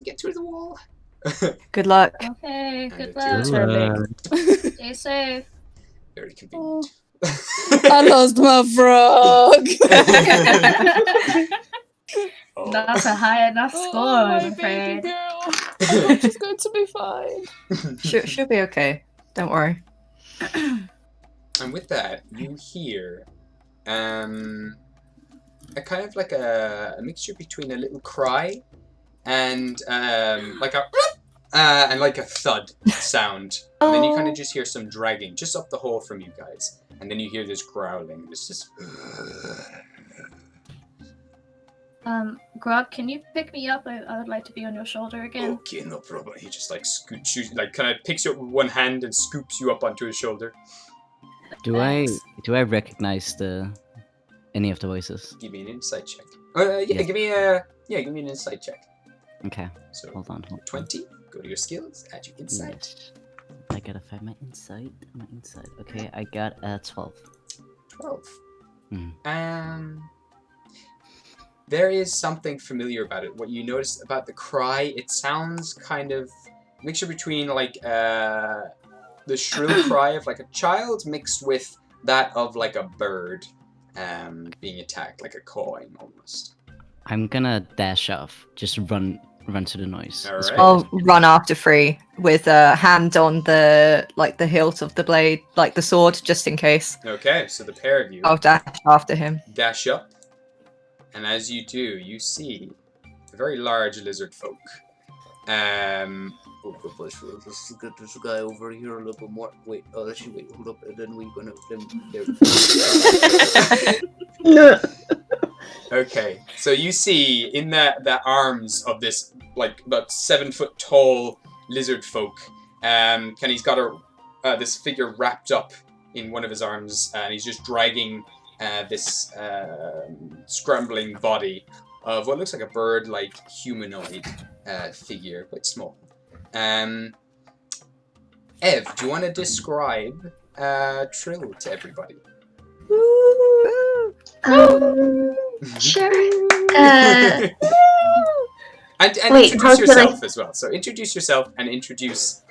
get through the wall. Good luck. Okay, And good it's luck. your Stay safe. Very convenient. I lost my frog. Oh. Not a high enough score, my I'm baby afraid. girl. I hope she's going to be fine. She'll be okay. Don't worry. And with that, you hear a kind of like a mixture between a little cry and like a and like a thud sound. And then you kind of just hear some dragging just up the hole from you guys. And then you hear this growling. It's just Grog, can you pick me up? I would like to be on your shoulder again. okay, no problem. He just like scoots you, like kind of picks you up with one hand and scoops you up onto his shoulder. Do I recognize any of the voices? Give me an insight check. Yeah. Give me an insight check. Okay. So Hold on. 20. Go to your skills. Add your insight. Yes. I gotta find my insight. Okay, I got 12. 12. Mm. There is something familiar about it. What you notice about the cry, it sounds kind of mixture between like the shrill cry of like a child mixed with that of like a bird being attacked, like a cawing almost. I'm gonna dash off. Just run to the noise. All right. I'll run after Free with a hand on the hilt of the blade, like the sword, just in case. Okay, so the pair of you I'll dash after him. dash up, and as you do, you see a very large lizard folk. Let's get this guy over here a little bit more. Wait, actually, wait, hold up, and then we're gonna. Okay, so you see in the arms of this like about 7 foot tall lizard folk, he's got this figure wrapped up in one of his arms, and he's just dragging this scrambling body of what looks like a bird-like humanoid figure, quite small. Ev, do you want to describe Trill to everybody? Sure. And Wait, introduce yourself as well. So introduce yourself and introduce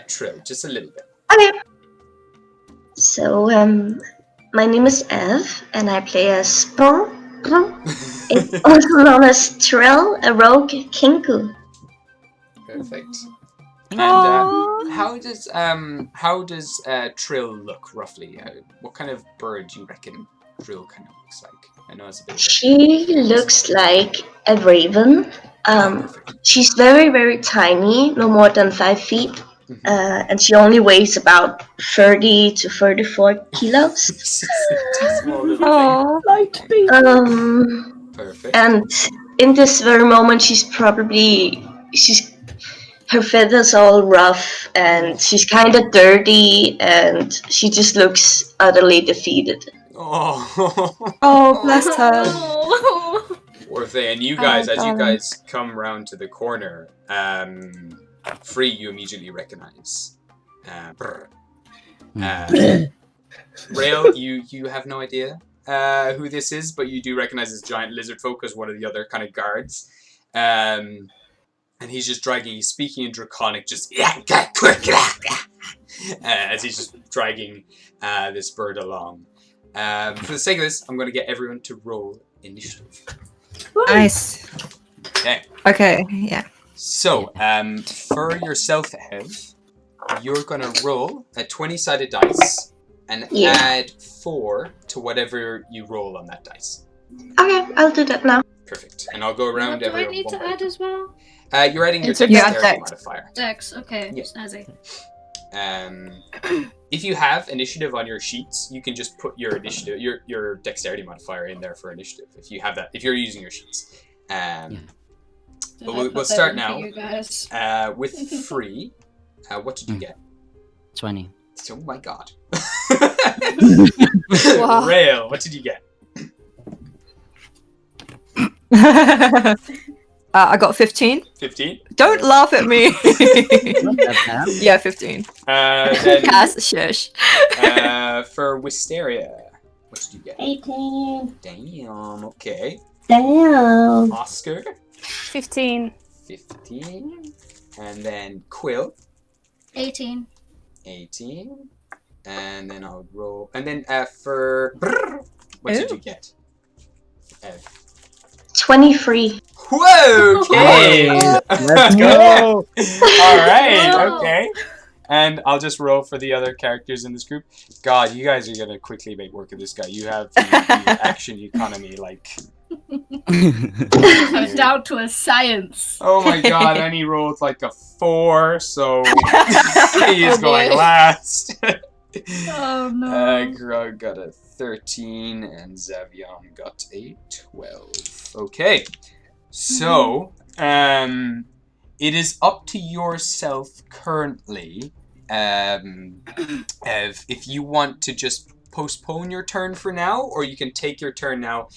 Trill just a little bit. Okay. So, my name is Ev, and I play as Sprung. It's also known as Trill, a rogue kinku. Perfect. And how does Trill look roughly? What kind of bird do you reckon Trill kind of looks like? I know it's a bit. She looks like a raven. She's very, very tiny, no more than 5 feet. And she only weighs about 30 to 34 kilos. Oh, Light beat. Perfect. And in this very moment, her feathers all rough, and she's kind of dirty, and she just looks utterly defeated. oh, bless her. Oh. Poor thing. And you guys, as you darling. guys come round to the corner, Free you immediately recognize. Rail, you have no idea who this is, but you do recognize this giant lizard folk as one of the other kind of guards. And he's just he's speaking in Draconic, just as he's just dragging this bird along. For the sake of this, I'm going to get everyone to roll initiative. Nice. Okay, yeah. So, for yourself, Ev, you're going to roll a 20-sided dice and add 4 to whatever you roll on that dice. Okay, I'll do that now. Perfect. And I'll go around What do I everyone. need to add as well? You're adding your It's okay. dexterity modifier. Dex, okay. Yeah. Snazzy. If you have initiative on your sheets, you can just put your initiative, your dexterity modifier in there for initiative. If you have that, if you're using your sheets. But we'll start now You guys. with Free. What did you get? 20. Oh my god. Wow. Rail, what did you get? I got 15. 15? Don't laugh at me. Not that bad. Yeah, 15. Then, Cass, shush. for Wisteria, what did you get? 18. Damn, okay. Damn. Oscar? 15. 15. And then Quill, 18. 18. And then I'll roll. And then for what did you get? 23. Whoa! Okay. Let's go. All right. Whoa. Okay. And I'll just roll for the other characters in this group. God, you guys are gonna quickly make work of this guy. You have the action economy like. I'm down to a science. Oh my God! And he rolled like a 4, so he is Oh going boy. last. Oh no. Grug got a 13 and Zavion got a 12. Okay, so it is up to yourself currently. If you want to just postpone your turn for now, or you can take your turn now,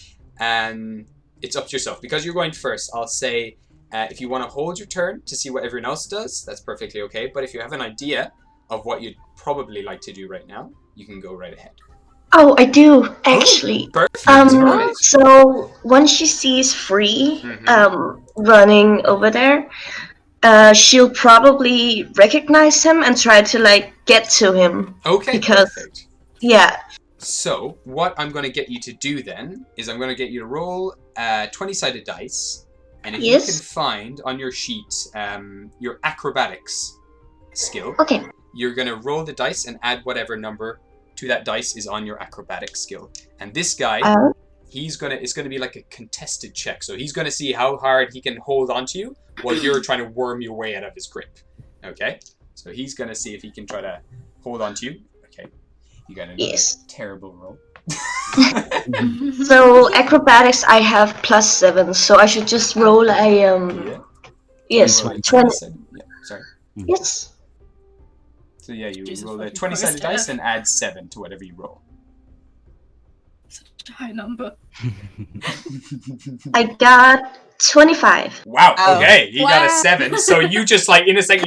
and it's up to yourself. Because you're going first, I'll say if you want to hold your turn to see what everyone else does, that's perfectly okay. But if you have an idea of what you'd probably like to do right now, you can go right ahead. Oh, I do, actually. Perfect. Alright. So once she sees Free Mhm. running over there, she'll probably recognize him and try to like get to him. Okay, Because- perfect. Yeah. So, what I'm going to get you to do then is I'm going to get you to roll 20-sided dice, and if you Yes. can find on your sheet your acrobatics skill, Okay. you're going to roll the dice and add whatever number to that dice is on your acrobatics skill. And this guy, it's going to be like a contested check. So he's going to see how hard he can hold onto you while you're trying to worm your way out of his grip. Okay? So he's going to see if he can try to hold onto you. Okay. You got another terrible roll. So acrobatics, I have +7, so I should just roll a yes, You roll a 20. 20-sided yeah, sorry. Yes. So yeah, you Jesus roll a fucking 20-sided Christ. dice and add 7 to whatever you roll. Such a high number. I got 25. Wow. Wow. Okay, he got a Wow. 7. So you just like in a second,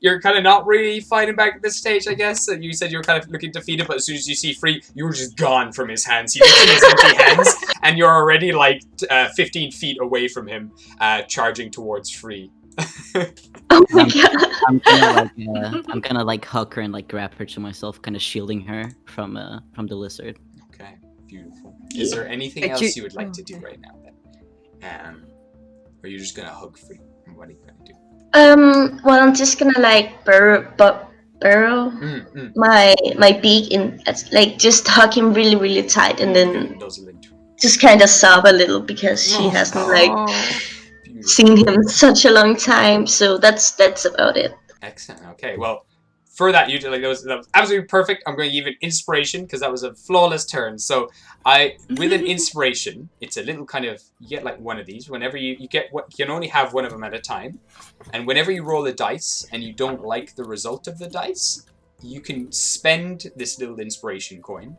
you're kind of not really fighting back at this stage, I guess. And you said you were kind of looking defeated, but as soon as you see Free, you were just gone from his hands. You see his empty hands, and you're already like 15 feet away from him, charging towards Free. Oh my god. I'm gonna like hug her and like grab her to myself, kind of shielding her from the lizard. Okay, beautiful. Is there anything Could else you- you would like oh, to do okay. right now then? Or you're just gonna hug Free? What are you gonna do? Well, I'm just gonna like burrow my beak in, like just hug him really, really tight, and then just kind of sob a little because she hasn't like Beautiful. seen him in such a long time. So that's about it. Excellent. Okay. Well, for that, you did like that was absolutely perfect. I'm going to give you an inspiration because that was a flawless turn. So with an inspiration, it's a little kind of you get like one of these. Whenever you get what you can only have one of them at a time, and whenever you roll a dice and you don't like the result of the dice, you can spend this little inspiration coin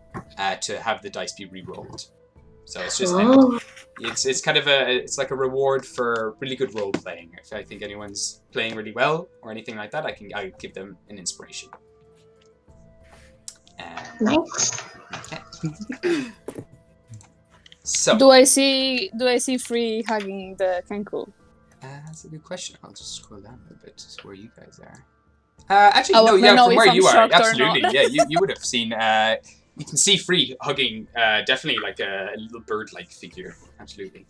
to have the dice be re-rolled. So it's just it's kind of it's like a reward for really good role playing. If I think anyone's playing really well or anything like that, I give them an inspiration. Nice. Okay. So Do I see Free hugging the Kenku? that's a good question. I'll just scroll down a little bit to where you guys are. Actually, I no, wanna yeah, know from if where I'm you are, shocked or absolutely, not. yeah, you would have seen. You can see Free hugging, definitely like a little bird-like figure, absolutely.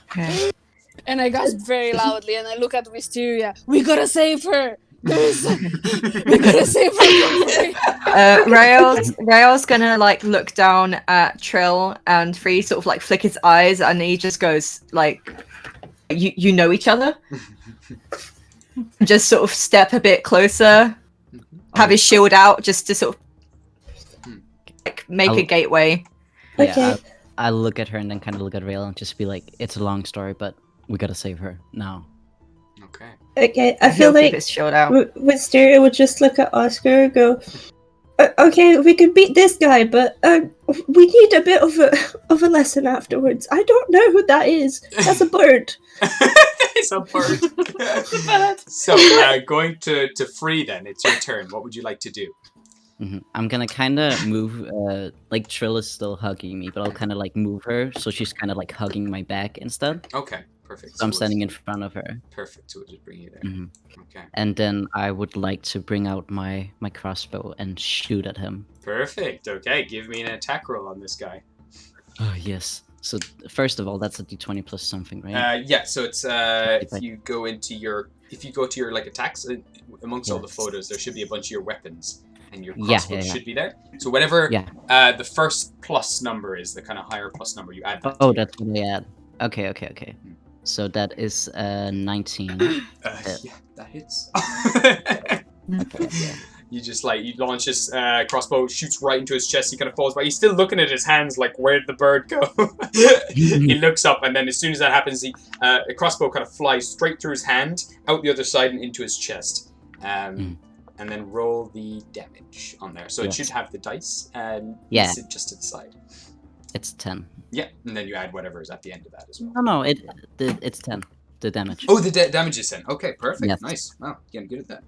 Okay. And I gasp very loudly, and I look at Wisteria. We gotta save her. We gotta save her. Rael's gonna like look down at Trill, and Free sort of like flick his eyes, and he just goes like, "You know each other." Just sort of step a bit closer, have his shield out, just to sort of like make a I'll- gateway. Yeah, Okay. I look at her and then kind of look at Rael and just be like, "It's a long story, but we gotta save her now." Okay. Okay, I And feel he'll keep like his shield out. Wisteria would just look at Oscar and go, okay, we could beat this guy, but we need a bit of a lesson afterwards. I don't know who that is. That's a bird. It's a bird. So, going to Free then, it's your turn. What would you like to do? I'm gonna kind of move. Like Trill is still hugging me, but I'll kind of like move her so she's kind of like hugging my back instead. Okay, perfect. So I'm we'll- standing in front of her. Perfect. So we'll just bring you there. Mhm. Okay. And then I would like to bring out my crossbow and shoot at him. Perfect. Okay. Give me an attack roll on this guy. Oh yes. So first of all, that's a d20 plus something, right? Yeah. So it's If I- if you go to your like attacks amongst all the Yes. photos, there should be a bunch of your weapons, and your Yeah, crossbow yeah, yeah. should be there. So whatever Yeah. the first plus number is, the kind of higher plus number, you add that. Oh, to your- that's what I add. Okay. So that is 19. yeah, that hits. Okay, yeah. You just you launch his crossbow, shoots right into his chest. He kind of falls, but he's still looking at his hands, like, where'd the bird go? He looks up, and then as soon as that happens, a crossbow kind of flies straight through his hand, out the other side, and into his chest. And then roll the damage on there. So it Yes. should have the dice, and Yeah. sit just to the side. It's 10. Yeah, and then you add whatever is at the end of that as well. No, it's 10. The damage. Oh, the damage is 10. Okay, perfect. Yes. Nice. Wow, getting good at that.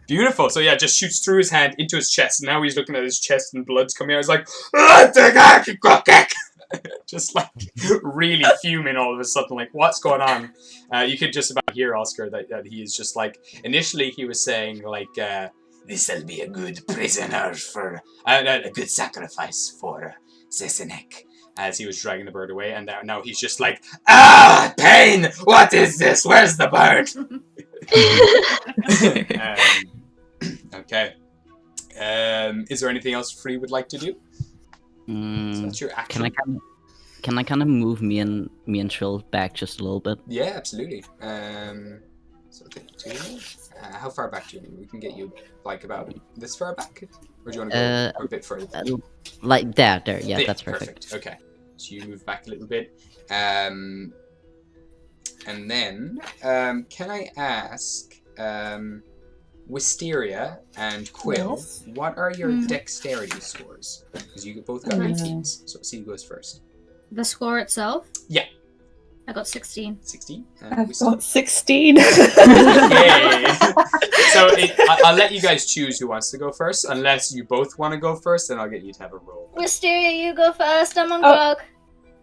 Beautiful. So yeah, just shoots through his hand into his chest. Now he's looking at his chest and blood's coming out. He's like, just like really fuming all of a sudden. Like, what's going on? You could just about hear Oscar that he is just like. Initially, he was saying like, "This'll be a good prisoner for a good sacrifice for Sess'innek." As he was dragging the bird away, and now he's just like, pain! What is this? Where's the bird? Okay. Is there anything else Free would like to do? So that's your action. Can I kind of move me and Trill back just a little bit? Yeah, absolutely. So take 2. How far back do you need? We can get you like about this far back, or do you want to go a bit further? Like there. Yeah, that's perfect. Okay, so you move back a little bit, and then can I ask, Wisteria and Quill, Yes. what are your dexterity scores? Because you both got 18s, so see who goes first. The score itself? Yeah. I got 16. 16. I've got 16. Yay! So I'll let you guys choose who wants to go first, unless you both want to go first, then I'll get you to have a roll. Wisteria, you go first. I'm on grog.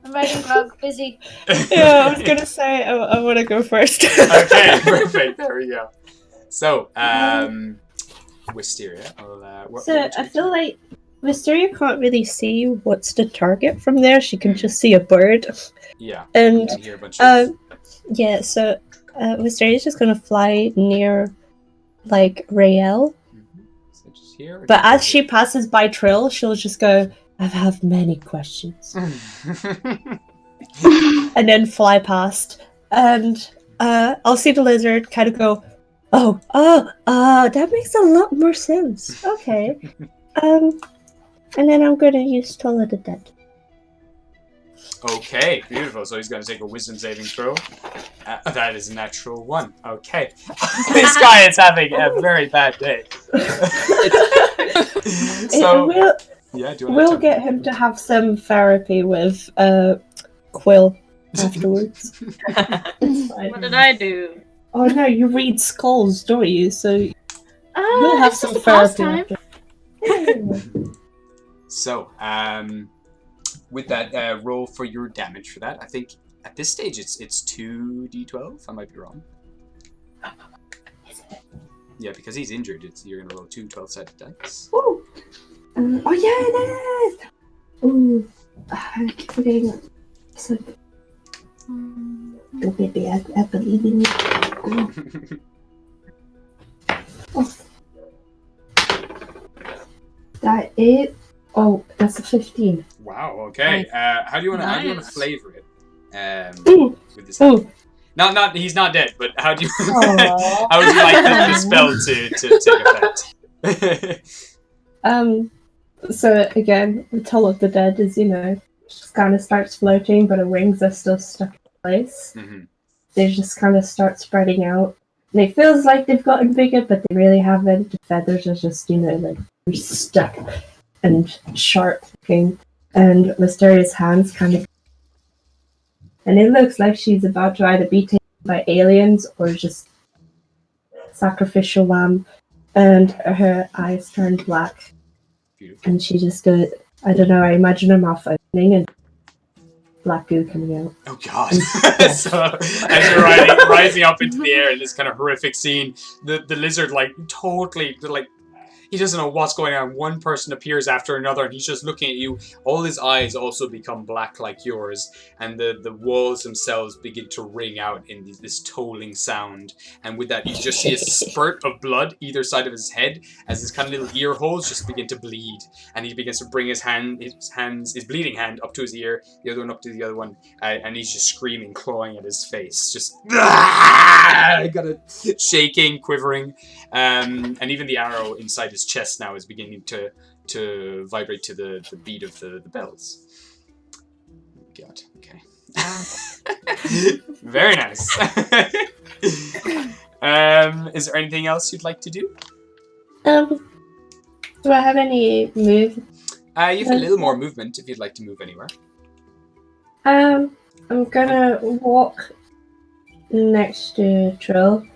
I'm writing grog. Busy. Yeah, I was gonna say I want to go first. Okay, perfect. There we go. So, Wisteria. So I feel like Wisteria can't really see what's the target from there. She can just see a bird. Yeah. And you can hear a bunch of... yeah, so Wisteria's just gonna fly near like Rael. So just here. But as she passes by Trill, she'll just go, I have many questions. And then fly past. And I'll see the lizard kind of go, that makes a lot more sense. Okay. And then I'm gonna use Toll of the Dead. Okay, beautiful. So he's going to take a wisdom saving throw. That is a natural 1. Okay. This guy is having a very bad day. So, yeah, do you want We'll to get him to have some therapy with Quill afterwards. It's fine. What did I do? Oh no, you read skulls, don't you? So you'll Oh, have it's some just a pastime. therapy. After. So, with that, roll for your damage for that. I think at this stage it's 2d12. I might be wrong. Yeah, because he's injured. You're gonna roll 2 12-sided dice. Ooh. Oh yeah, it is. Ooh, I keep forgetting it. So, oh, baby, I believe in you. Oh. That is. Oh, that's a 15. Wow. Okay. How do you want to Nice. flavor it? Ooh. With this. Ooh. Not. He's not dead. But how do you? Aw. How would you like the spell to take effect? So again, the Toll of the Dead is, just kind of starts floating, but her wings are still stuck in place. Mm-hmm. They just kind of start spreading out. And it feels like they've gotten bigger, but they really haven't. The feathers are just, like stuck and sharp looking. And Mysterious hands kind of. And it looks like she's about to either be taken by aliens or just sacrificial lamb. And her eyes turn black. Beautiful. And she just goes, I don't know, I imagine her mouth opening and black goo coming out. Oh god! So as you're rising up into the air in this kind of horrific scene, the lizard like totally like he doesn't know what's going on. One person appears after another, and he's just looking at you. All his eyes also become black like yours, and the walls themselves begin to ring out in this tolling sound. And with that, you just see a spurt of blood either side of his head as his kind of little ear holes just begin to bleed. And he begins to bring his bleeding hand up to his ear, the other one up to the other one, and he's just screaming, clawing at his face, just shaking, quivering, and even the arrow inside his chest now is beginning to vibrate to the beat of the bells. God, okay. Very nice. Is there anything else you'd like to do? Do I have any move? You have a little more movement if you'd like to move anywhere. I'm gonna walk next to Trill,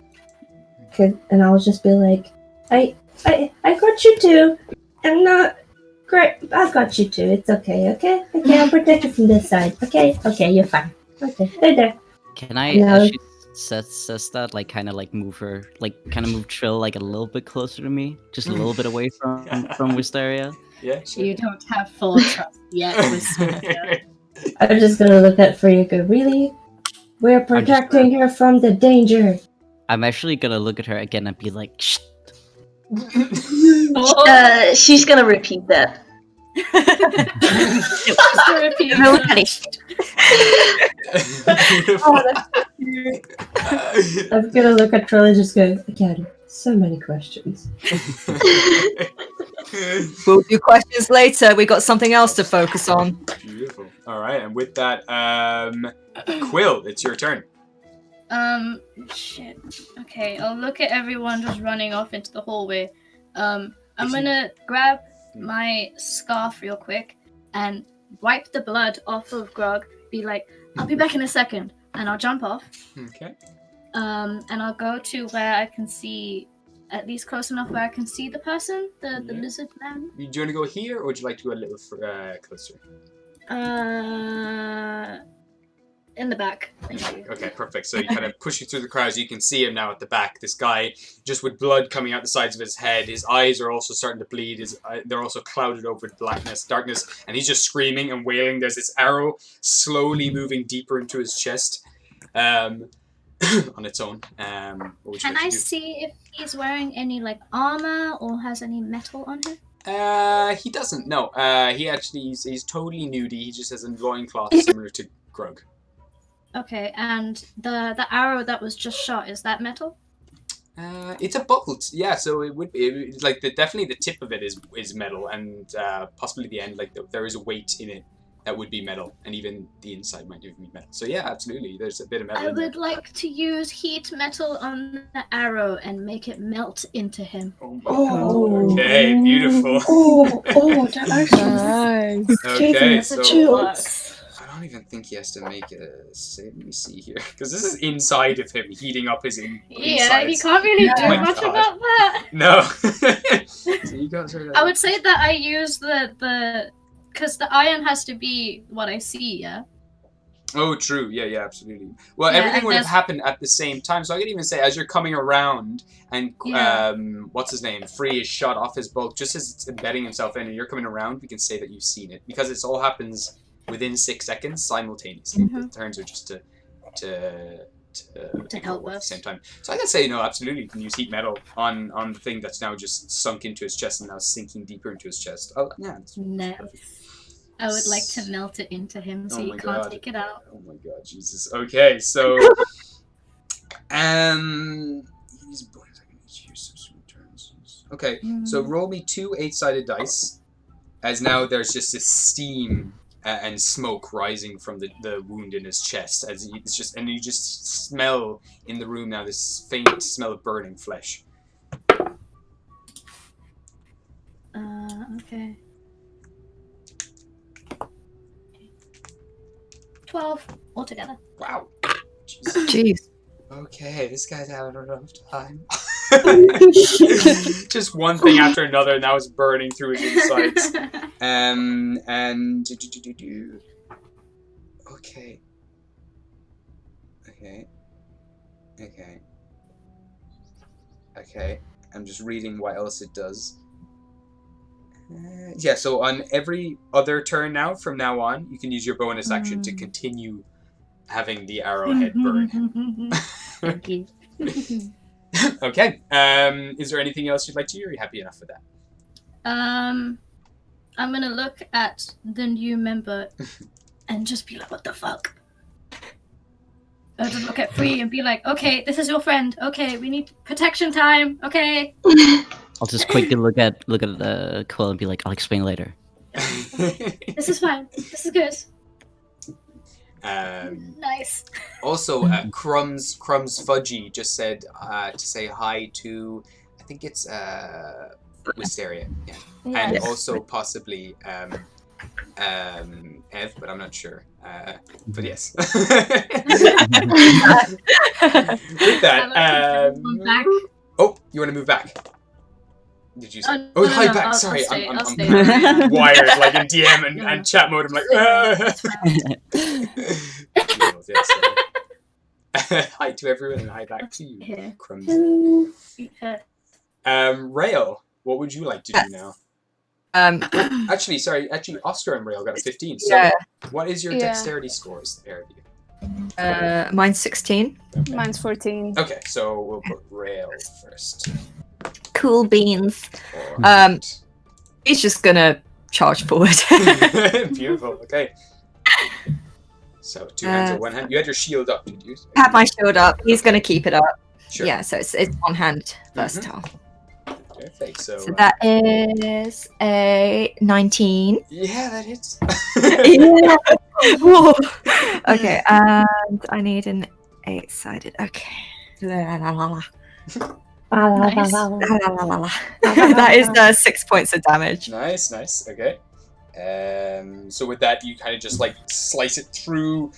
and I'll just be like, I got you too. I'm not great. I've got you too. It's okay. I'll protect you from this side. Okay, you're fine. Okay, there. Can I, No. as she says that, like, kind of like move her, like, kind of move Trill, like, a little bit closer to me? Just a little bit away from Wisteria? Yeah, sure. You don't have full trust yet with Sophia. I'm just gonna look at Free and go, really? We're protecting her from the danger. I'm actually gonna look at her again and be like, shh. She's gonna repeat that. I'm gonna look at Trill and just go, again, so many questions. We'll do questions later. We got something else to focus on. Beautiful. All right, and with that, Quill, it's your turn. Shit. Okay, I'll look at everyone just running off into the hallway. I'm gonna grab my scarf real quick and wipe the blood off of Grog. Be like, I'll be back in a second, and I'll jump off. Okay. And I'll go to where I can see, at least close enough where I can see the person, the lizard man. Do you want to go here, or would you like to go a little closer? In the back. Thank you. Okay, perfect. So you kind of push you through the crowds. You can see him now at the back. This guy, just with blood coming out the sides of his head. His eyes are also starting to bleed. They're also clouded over with darkness, and he's just screaming and wailing. There's this arrow slowly moving deeper into his chest, on its own. What would you Can like I to do? see if he's wearing any like armor or has any metal on him? He doesn't. No. He actually he's totally nudie. He just has a loincloth similar to Grug. Okay, and the arrow that was just shot, is that metal? It's a bolt, yeah. So it would be like definitely the tip of it is metal, and possibly the end. Like there is a weight in it that would be metal, and even the inside might even be metal. So yeah, absolutely, there's a bit of metal. I in there. would like to use heat metal on the arrow and make it melt into him. Oh, okay, beautiful. That actually Nice. Okay, so Works. I don't even think he has to make a save. Let me see here, because this is inside of him, heating up his Yeah, he insides. can't really Oh do my much God. about that. No. So you guys are. I would say that I use the because the iron has to be what I see, yeah? Oh, true. Yeah, absolutely. Well, Yeah, everything and would have there's- happened at the same time. So I could even say, as you're coming around, and Yeah. what's his name? Free is shot off his bolt, just as it's embedding himself in, and you're coming around, we can say that you've seen it because it all happens within 6 seconds simultaneously. Mhm. The turns are just to help at the us. same time. So I can say, no, absolutely, you can use heat metal on the thing that's now just sunk into his chest and now sinking deeper into his chest. Oh, yeah. That's Nice. I would like to melt it into him so Oh you my can't God. take it out. Oh my god, Jesus. Okay, so these boys are gonna use some turns. Okay, so roll me 2 8-sided dice, as now there's just this steam and smoke rising from the wound in his chest, as it's just, and you just smell in the room now this faint smell of burning flesh. Okay. 12 altogether. Wow. Jesus. Jeez. Okay, this guy's having a rough time. Just one thing after another, and now it's burning through his insides. And Okay. I'm just reading what else it does. Yeah, so on every other turn now, from now on, you can use your bonus action to continue having the arrowhead burn. Thank you. Okay. Is there anything else you'd like to do? Or are you happy enough with that? I'm gonna look at the new member and just be like, what the fuck? I'll just look at Free and be like, okay, this is your friend. Okay, we need protection time. Okay. I'll just quickly look at the Quill and be like, I'll explain later. This is fine. This is good. Nice. Also, Crumbs Fudgy just said to say hi to, I think it's Wisteria, yeah. And also possibly Ev, but I'm not sure. But yes. With that, back. oh, you want to move back? Did you say? No, hi no, back. I'll Sorry, stay, I'm I'll stay. wired like in DM and chat mode. I'm like, yes, hi to everyone and hi back to you, Yeah. Crumbs. Yeah. Rail, what would you like to do now? Actually, Oscar and Rail got a 15. So, Yeah. what is your dexterity scores, the pair of you? Mine's 16. Okay. Mine's 14. Okay, so we'll put Rail first. Cool beans. Alright. He's just gonna charge forward. Beautiful. Okay. So 2 hands or 1 hand. You had your shield up, did you? Have my shield up. He's gonna keep it up. Sure. Yeah, so it's one hand versatile. Perfect. So that is a 19. yeah, that hits. Yeah. Whoa. Okay, and I need an 8-sided. Okay. La, la, la, la. Nice. La, la, la, la, la. That is 6 points of damage. Nice. Okay. So with that, you kind of just like slice it through,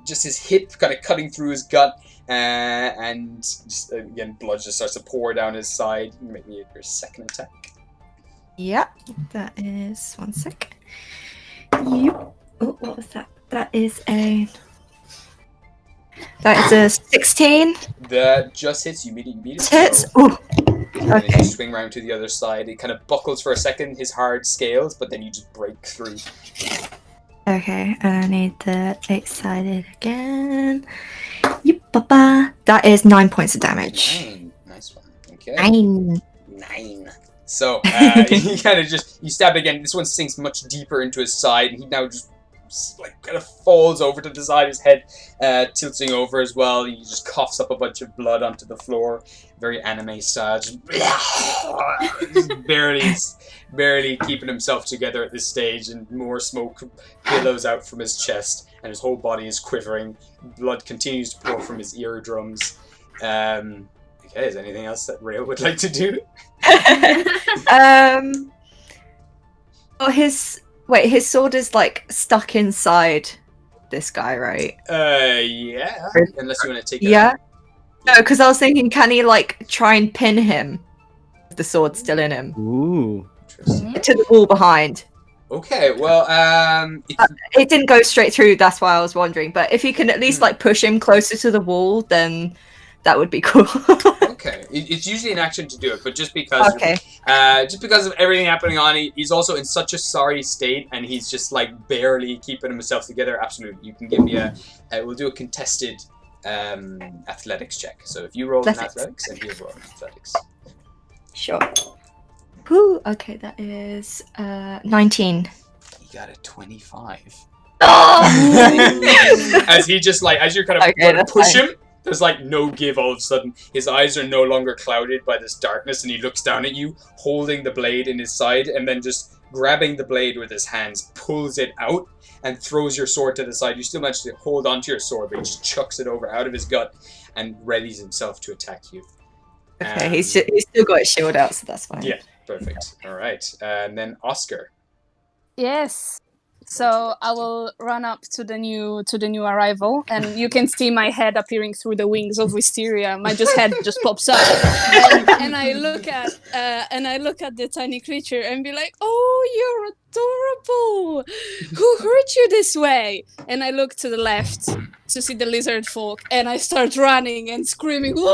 just his hip, kind of cutting through his gut, and just, again, blood just starts to pour down his side. You make me your second attack. Yep, that is 1 sec. Yep. Oh, what was that? That is a 16. That just hits. You beat it. Hits. So, Oh. and then Okay. you swing around to the other side. It kind of buckles for a second, his hard scales, but then you just break through. Okay, and I need the 8-sided again. Yep, baba. That is 9 points of damage. 9. Nice one. Okay. 9. 9. So you kind of you stab again. This one sinks much deeper into his side, and he now just like kind of falls over to the side. His head tilting over as well. He just coughs up a bunch of blood onto the floor, very anime style. Just barely keeping himself together at this stage, and more smoke billows out from his chest, and his whole body is quivering. Blood continues to pour from his eardrums. Okay, is there anything else that Rail would like to do? Well, his sword is like stuck inside this guy, right? Yeah. Unless you want to take it Yeah. out. No, because I was thinking, can he like try and pin him with the sword still in him Ooh. Interesting. to the wall behind? Okay, well, It didn't go straight through. That's why I was wondering. But if you can at least like push him closer to the wall, then that would be cool. okay. It's usually an action to do it, but just because of everything happening on, he's also in such a sorry state, and he's just like barely keeping himself together. Absolutely, you can give me we'll do a contested athletics check. So if you roll an athletics, and he'll roll an athletics. Sure. Whew, okay, that is 19. He got a 25. Oh! As he just like, as you're kind of going to push him, there's like no give all of a sudden. His eyes are no longer clouded by this darkness, and he looks down at you, holding the blade in his side, and then just grabbing the blade with his hands, pulls it out, and throws your sword to the side. You still manage to hold onto your sword, but he just chucks it over out of his gut and readies himself to attack you. Okay, he's still got his shield out, so that's fine. Yeah, perfect. All right, and then Oscar. Yes. So I will run up to the new arrival, and you can see my head appearing through the wings of Wisteria. My head just pops up, and I look at the tiny creature and be like, "Oh, you're adorable! Who hurt you this way?" And I look to the left to see the lizard folk, and I start running and screaming, and I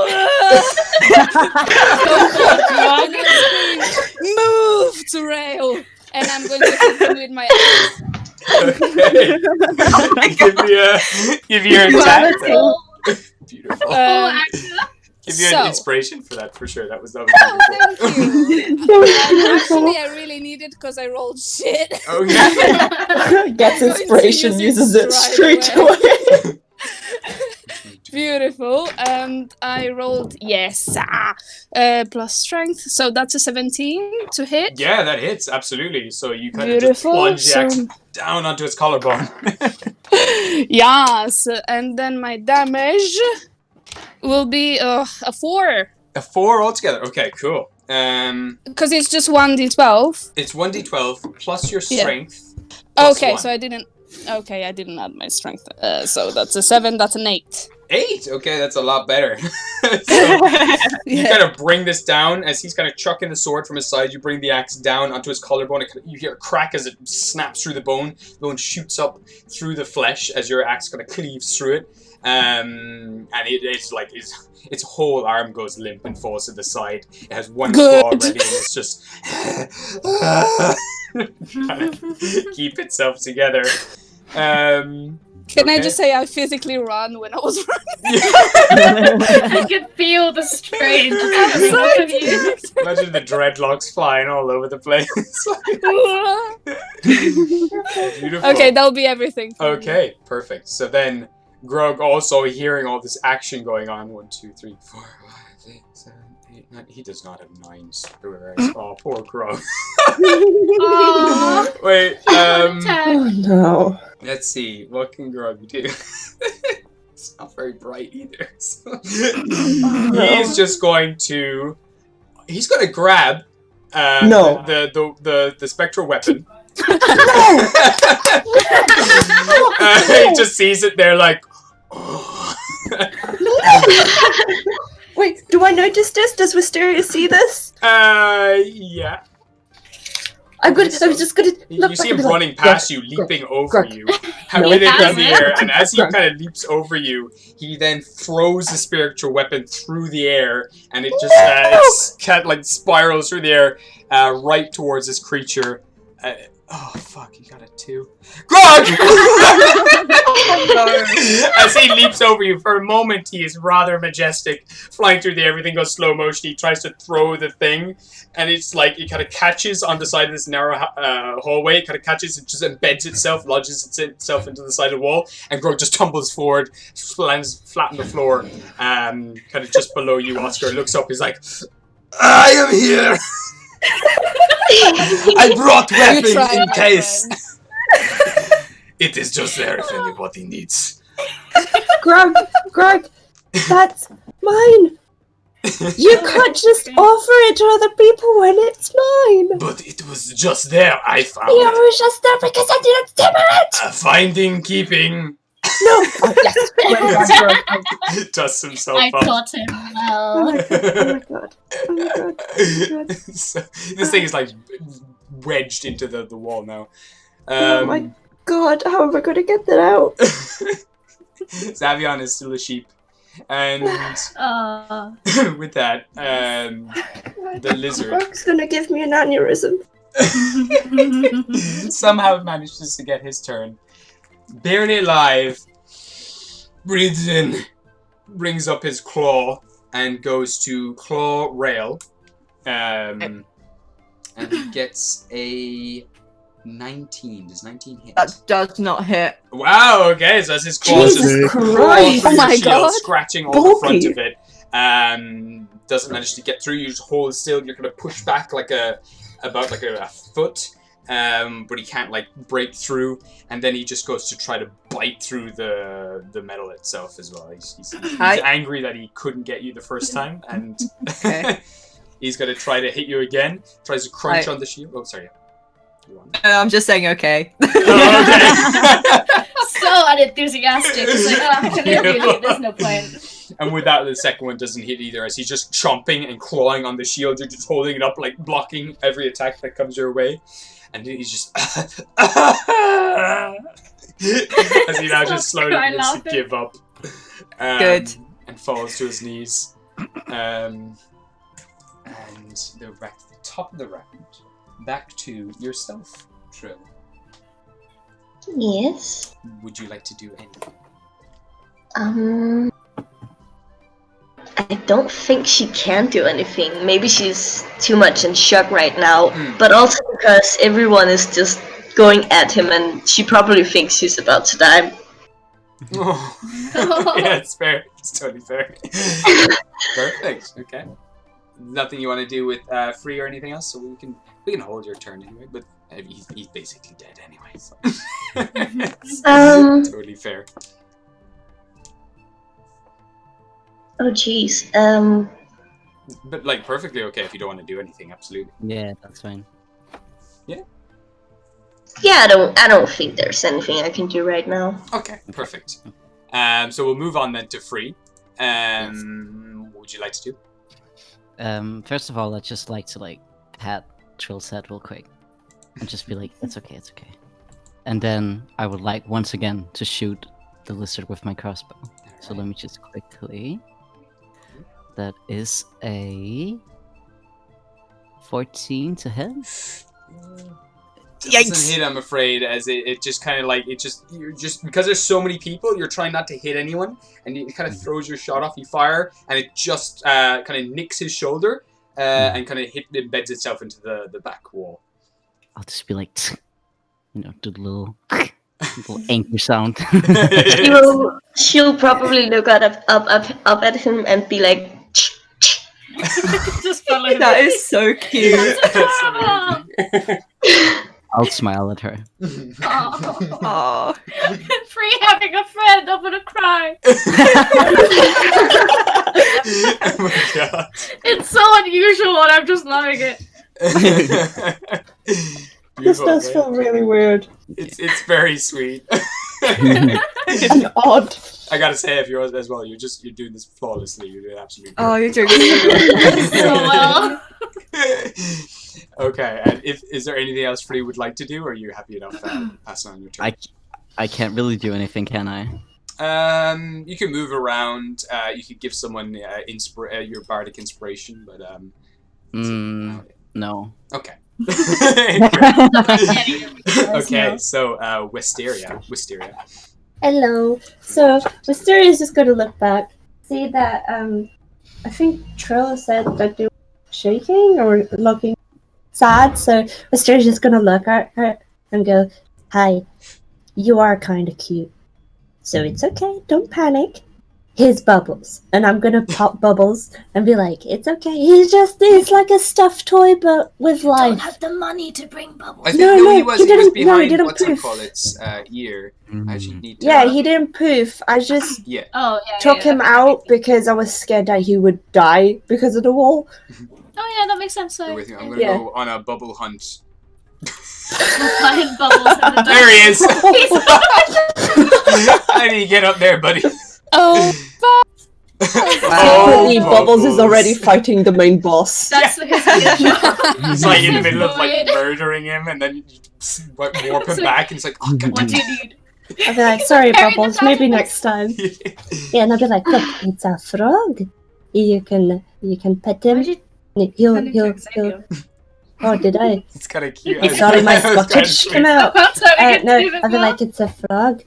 scream, "Move to Rail!" And I'm going to hit him with my axe. Okay. give me your attack. Beautiful. Give you an inspiration for that for sure. That was Thank you. Actually, I really need it because I rolled shit. Okay. Gets inspiration, uses it straight away. Beautiful. And I rolled plus strength, so that's a 17 to hit. Yeah, that hits absolutely. So you kind of just plunge the axe down onto its collarbone. Yes, and then my damage will be a 4. A 4 altogether. Okay, cool. Because it's just 1d12. It's 1d12 plus your strength. Okay, 1. so I didn't add my strength. So that's a 7. That's an 8. 8? Okay, that's a lot better. You kind of bring this down as he's kind of chucking the sword from his side. You bring the axe down onto his collarbone. You hear a crack as it snaps through the bone. The bone shoots up through the flesh as your axe kind of cleaves through it. And it's like its whole arm goes limp and falls to the side. It has one claw already, and it's just trying to keep itself together. Can I just say I physically run when I was running? I could feel the strain. Imagine the dreadlocks flying all over the place. Beautiful. Okay, that'll be everything. Okay, perfect. So then Grog, also hearing all this action going on, 1, 2, 3, 4, 5, 6, 7, 8, 9. He does not have 9s. Oh, poor Grog. Wait, Oh no. let's see. What can Grog do? It's not very bright either. So. He's just going to. He's going to grab the spectral weapon. He just sees it there like. Wait, do I notice this? Does Wisteria see this? Yeah. I was just gonna look. You see him running past you, leaping over you, with it in the air, and as he kind of leaps over you, he then throws the spiritual weapon through the air, and it just spirals through the air right towards this creature. Oh fuck! You got a 2. Grog! As he leaps over you, for a moment he is rather majestic, flying through the air. Everything goes slow motion. He tries to throw the thing, and it's like it kind of catches on the side of this narrow hallway. It kind of catches, it just embeds itself, lodges itself into the side of the wall, and Grog just tumbles forward, lands flat on the floor, kind of just below you. Oscar looks up. He's like, "I am here." I brought weapons in case. It is just there if anybody needs. Grog, that's mine. You can't just offer it to other people when it's mine. But it was just there. I found it. It was just there because I didn't steal it. Finding, keeping. No. Oh, yes. Dusts himself I up. taught him well. Oh my god. So, this thing is like wedged into the wall now. Oh my god, how am I going to get that out? Zavion is still a sheep. And with that, the lizard. Grog's going to give me an aneurysm. Somehow manages to get his turn. Barely alive, breathes in, brings up his claw, and goes to claw Rail. And he gets a 19. Does 19 hit? That does not hit. Wow, okay, so that's his claws. Jesus Christ! Oh my god! Scratching all the front of it. Doesn't manage to get through. You just hold still. You're going to push back about a foot. But he can't break through, and then he just goes to try to bite through the metal itself as well. He's angry that he couldn't get you the first time, and he's going to try to hit you again. Tries to crunch on the shield. Oh, sorry. You want? I'm just saying okay. Oh, okay. So unenthusiastic. It's like, clearly, there's no point. And with that, the second one doesn't hit either, as he's just chomping and clawing on the shield. You're just holding it up, like blocking every attack that comes your way. And he's just as he now just slowly begins to give up. Good. And falls to his knees. And they're back to the top of the round. Back to yourself, Trill. Yes. Would you like to do anything? I don't think she can do anything. Maybe she's too much in shock right now, but also because everyone is just going at him and she probably thinks she's about to die. Oh. Yeah, it's fair. It's totally fair. Perfect. Okay. Nothing you want to do with Free or anything else, so we can hold your turn anyway. But he's basically dead anyway, so it's totally fair. Oh jeez. But like perfectly okay if you don't want to do anything. Absolutely. Yeah, that's fine. Yeah, I don't think there's anything I can do right now. Okay, perfect. So we'll move on then to Free. What would you like to do? First of all, I'd just like to pat Trill's head real quick and just be like, it's okay, it's okay. And then I would like once again to shoot the lizard with my crossbow. So let me just quickly. That is a 14 to hit. Doesn't hit, I'm afraid, as it just kind of you're just because there's so many people, you're trying not to hit anyone, and it kind of throws your shot off. You fire, and it just kind of nicks his shoulder, and kind of embeds itself into the back wall. I'll just be like, do the little anchor sound. She'll probably look up at him and be like, Just follow him. That is so cute. I'll smile at her. Aww. Free having a friend, I'm gonna cry. Oh my god. It's so unusual and I'm just loving it. This does feel really weird It's very sweet. and odd. I gotta say, if yours as well, you're doing this flawlessly. You're doing absolutely. Oh, you're doing so well. Okay, and is there anything else Free would like to do, or are you happy enough passing on your turn? I can't really do anything, can I? You can move around. You could give someone your bardic inspiration, but No. Okay. Okay, so Wisteria. Hello. So Wisteria is just going to look back, see that I think Trill said that they were shaking or looking sad. So Wisteria's just going to look at her and go, "Hi, you are kind of cute, so it's okay. Don't panic. Here's Bubbles," and I'm gonna pop Bubbles and be like, "It's okay. He's like a stuffed toy, but with Don't life." have the money to bring Bubbles. I think No, he was behind didn't what's it poof. called its ear. I should need to. Yeah, he didn't poof. I just Yeah. Oh, yeah. took him out because I was scared that he would die because of the wall. Oh, yeah, that makes sense. Bear So, with me. I'm gonna go on a bubble hunt. find Bubbles in the There he is. How do you get up there, buddy? Oh, Secretly, Bubbles is already fighting the main boss. That's because He's like in the middle of like murdering him, and then you warp him back, and it's like, oh god. What do you need? I'll be like, "Sorry, Carry the Bubbles. Maybe valuables." next time." Yeah, and I'll be like, "Look, it's a frog. You can pet him. He'll. Oh, did I? It's kind of cute. Sorry, my That was kinda Scottish sweet. came out. No, I'll be like, "It's a frog.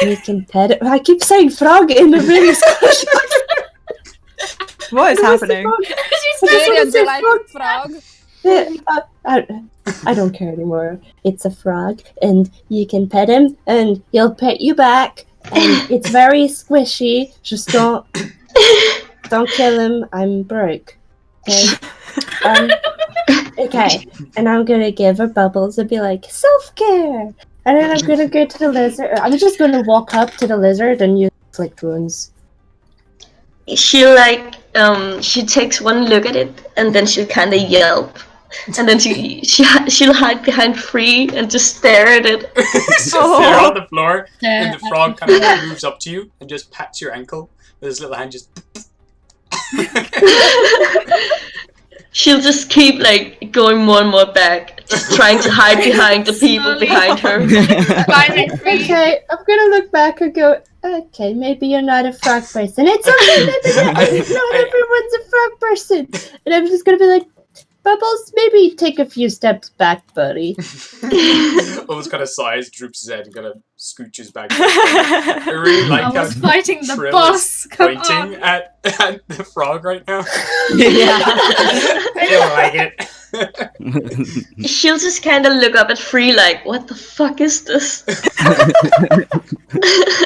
You can pet it." I keep saying frog in a really Scottish What is happening? very a delightful frog. I don't care anymore. It's a frog, and you can pet him, and he'll pet you back, and it's very squishy. Just don't kill him. I'm broke. Okay. Okay. And I'm gonna give her Bubbles and be like, "Self-care." And then I'm gonna go to the lizard. I'm just gonna walk up to the lizard and use inflict wounds. She takes one look at it and then she'll kind of yelp And then she'll hide behind Free and just stare at it. Just there on the floor, and the frog kind of moves up to you and just pats your ankle with his little hand. Just She'll just keep like going more and more back, just trying to hide behind the people behind her. Okay, I'm gonna look back and go, okay, maybe you're not a frog person. It's okay, not everyone's a frog person. And I'm just gonna be like, Bubbles, maybe take a few steps back, buddy. Bubbles kind of sighs, droops his head, and kind of scooches back. I really like I how was fighting the Trill boss. is Come pointing on. at the frog right now. Yeah. I don't like it. She'll just kind of look up at Free like, what the fuck is this?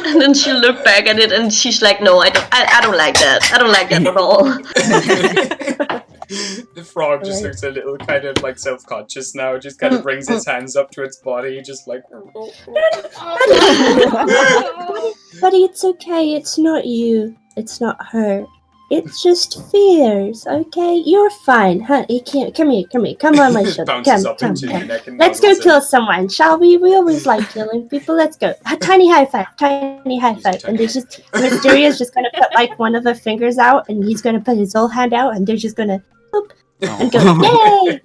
And then she'll look back at it and she's like, no, I don't like that. I don't like that at all. The frog just looks a little kind of like self-conscious now, just kind of brings its hands up to its body, just like... Buddy, it's okay. It's not you. It's not her. It's just fears, okay? You're fine, huh? You can't. Come here. Come on my shoulder. Bounces Come, up come, into your come. neck and Let's go nuzzles kill someone, shall we? We always like killing people. Let's go. A tiny high five. And there's just Mysteria's just gonna put like one of her fingers out, and he's gonna put his whole hand out, and they're just gonna boop, and go, yay!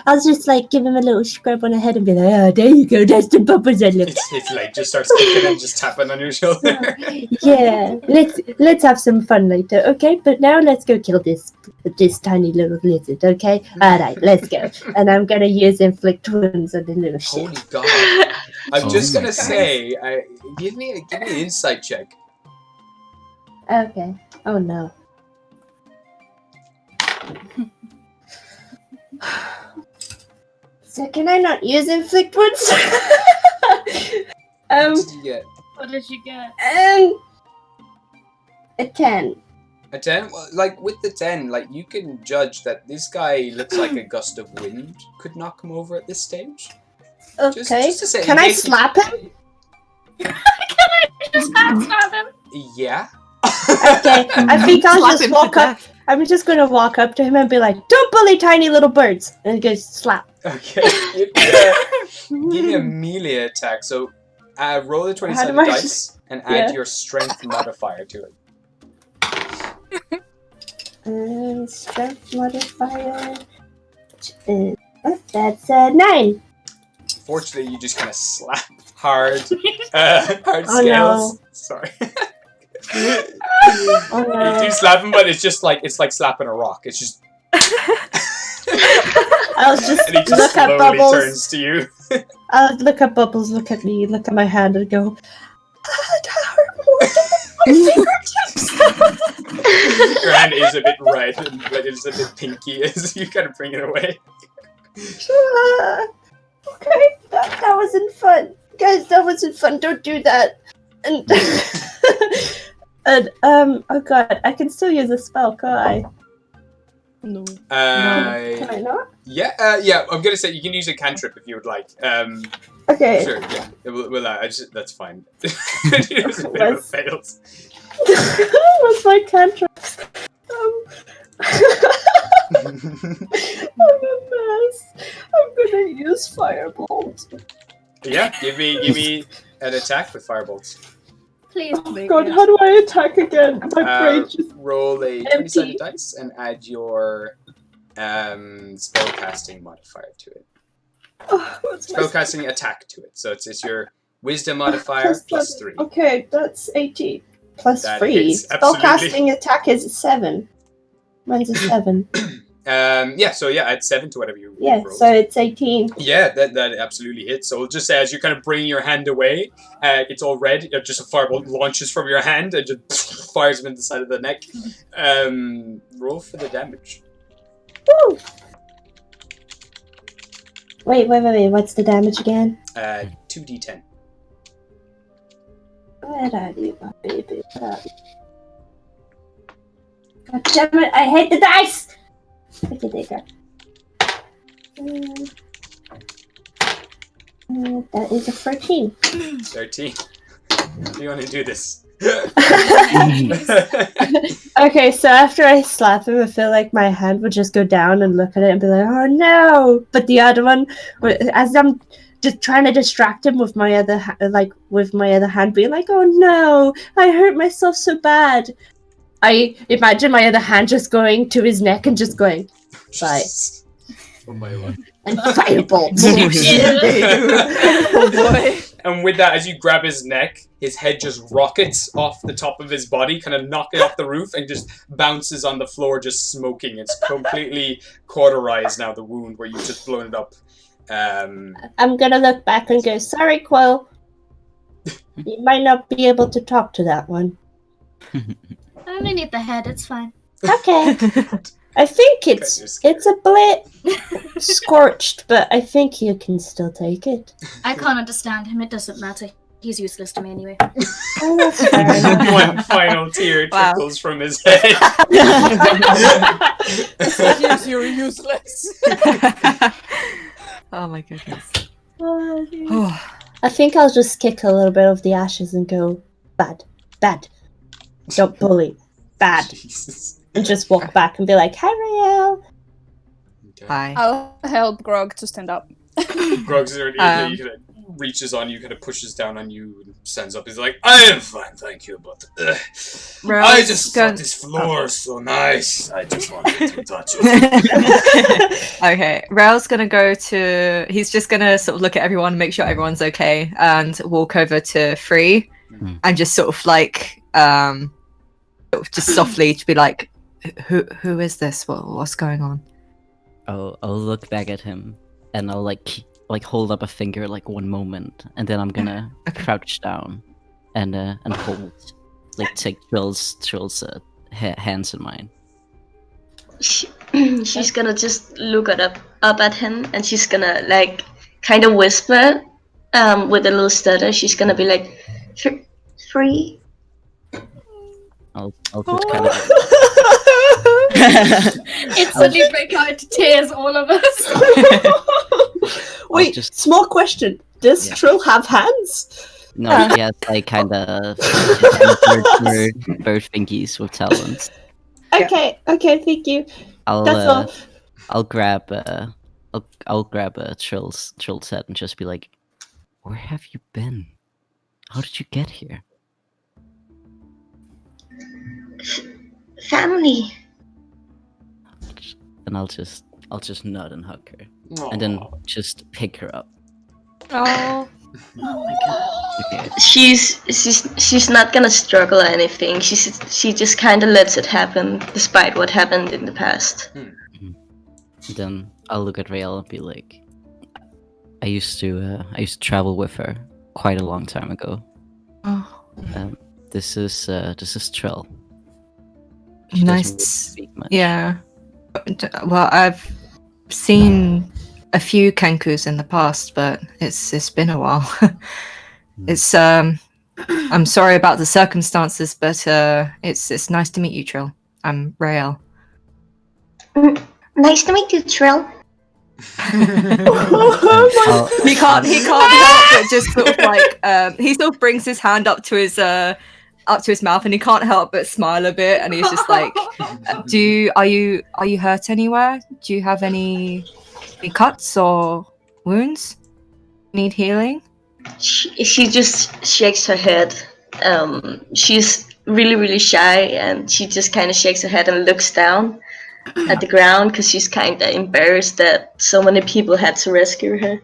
I'll just like give him a little scrub on the head and be like, oh, there you go. That's the bubbles I look. Its leg just starts kicking and just tapping on your shoulder. Yeah, let's have some fun later, okay? But now let's go kill this tiny little lizard, okay? All right, let's go. And I'm gonna use inflict wounds on the little shit. Holy god! I'm just gonna say, give me an insight check. Okay. Oh no. So can I not use inflict wounds? What did you get? What did you get? A 10. A 10? Well, like, with the 10, like, you can judge that this guy looks like a gust of wind could knock him over at this stage. Okay. Just to say, can I slap him? Can I just hand slap him? Yeah. Okay. I think I'll Slap just him to walk up. death. I'm just gonna walk up to him and be like, "Don't bully tiny little birds," and go slap. Okay. Give me a melee attack. So, roll the 20-sided I dice and add your strength modifier to it. And strength modifier. That's 9. Fortunately, you just kind of slap hard scales. no. Sorry. Oh no. You do slap him, but it's like slapping a rock. It's just. I'll just And he just look at slowly Bubbles. turns to you. I'll look at Bubbles, look at me, look at my hand, and go, that hurt more than my fingertips. Your hand is a bit red and like, it's a bit pinky as you kind of bring it away. Okay, that wasn't fun. Guys, that wasn't fun. Don't do that. And, oh god, I can still use a spell, can't I? No. Can I not? Yeah, I'm gonna say you can use a cantrip if you would like. Okay. Sure, yeah. That's fine. It was a bit of a fail. What's my cantrip? I'm a mess. I'm gonna use firebolt. Yeah, give me an attack with firebolts. Please. Oh god, how do I attack again? My brain just... Roll a 20-sided dice and add your spellcasting modifier to it. Oh, what's my Spellcasting attack to it. So it's your wisdom modifier plus 3. Okay, that's 18. Plus That 3. hits, absolutely. Spellcasting attack is 7. Mine's a 7. Add 7 to whatever you Yeah, rolled. so it's 18. Yeah, that absolutely hits. So we'll just say as you kind of bring your hand away, it's all red. Just a fireball launches from your hand and just fires him in the side of the neck. Roll for the damage. Woo! Wait, what's the damage again? 2d10. Where are you, my baby? Where are you? God damn it, I hate the dice! Okay, there you go. That is a 13. 13. Do you want to do this? Okay, Okay, so after I slap him, I feel like my hand would just go down and look at it and be like, "Oh no!" But the other one, as I'm just trying to distract him with my other, with my other hand, being like, "Oh no! I hurt myself so bad." I imagine my other hand just going to his neck and just going, "Bye." Oh my lord. And firebolt. Oh boy. And with that, as you grab his neck, his head just rockets off the top of his body, kind of knocking off the roof, and just bounces on the floor, just smoking. It's completely cauterized now, the wound where you've just blown it up. I'm gonna look back and go, "Sorry, Quill. You might not be able to talk to that one." I only need the head, it's fine. Okay. I think it's a bit scorched, but I think you can still take it. I can't understand him, it doesn't matter. He's useless to me anyway. Oh, that's fair enough. One final tear Wow. trickles from his head. Yes, you're useless. Oh my goodness. Oh, I think I'll just kick a little bit of the ashes and go, "Bad, bad. Don't bully. Bad." Jesus. And just walk back and be like, "Hi, Rael." Okay. Hi. I'll help Grog to stand up. Grog's already he kind of reaches on you, kind of pushes down on you, and stands up. He's like, "I am fine, thank you, but I just thought this floor is so nice. I just wanted to touch it." Okay, Rael's gonna go to. He's just gonna sort of look at everyone, make sure everyone's okay, and walk over to Free, and just sort of like, just softly to be like, "Who is this? What's going on?" I'll look back at him and I'll like hold up a finger like one moment, and then I'm gonna crouch down and hold, like take Trill's hands in mine. She's gonna just look up at him, and she's gonna like kind of whisper, with a little stutter. She's gonna be like, "Free." I'll just kind of. It's suddenly break out into tears, all of us. Wait, just- small question. Does Yeah. Trill have hands? No, she has like kind of bird fingies with talons. Okay, thank you. I'll That's all. I'll grab I'll grab Trill's head and just be like, "Where have you been? How did you get here?" Family. And I'll just nod and hug her, and then just pick her up. Oh. Okay. She's not gonna struggle or anything. She just kind of lets it happen, despite what happened in the past. Then I'll look at Rael and be like, I used to travel with her quite a long time ago. Oh. This is Trill. She doesn't Nice. really speak much. Yeah. Well, I've seen a few Kenkus in the past, but it's been a while. It's I'm sorry about the circumstances, but it's nice to meet you, Trill. I'm Rael. Nice to meet you, Trill. He can't help but just sort of like he sort of brings his hand up to his mouth, and he can't help but smile a bit, and he's just like, are you hurt anywhere? Do you have any cuts or wounds? Need healing? She just shakes her head. She's really, really shy, and she just kind of shakes her head and looks down at the ground because she's kind of embarrassed that so many people had to rescue her.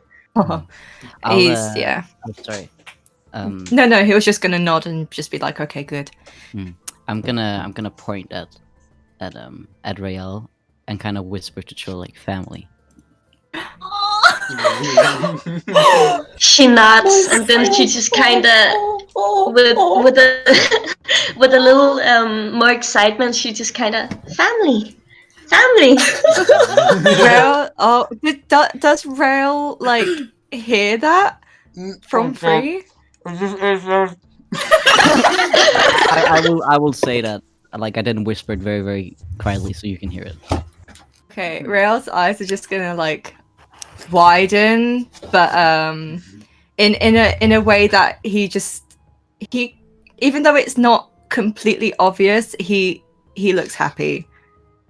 Yeah. I'm sorry. No, he was just gonna nod and just be like, okay, good. I'm gonna point at Rael and kind of whisper to Trill like, "Family." She nods, and then she just kind of, with a little more excitement, she just kind of, family. Rael, does Rael like hear that from Free? I will say that like I didn't whisper it very, very quietly so you can hear it. Okay, Rael's eyes are just gonna like widen, but in a way that he even though it's not completely obvious, he he looks happy.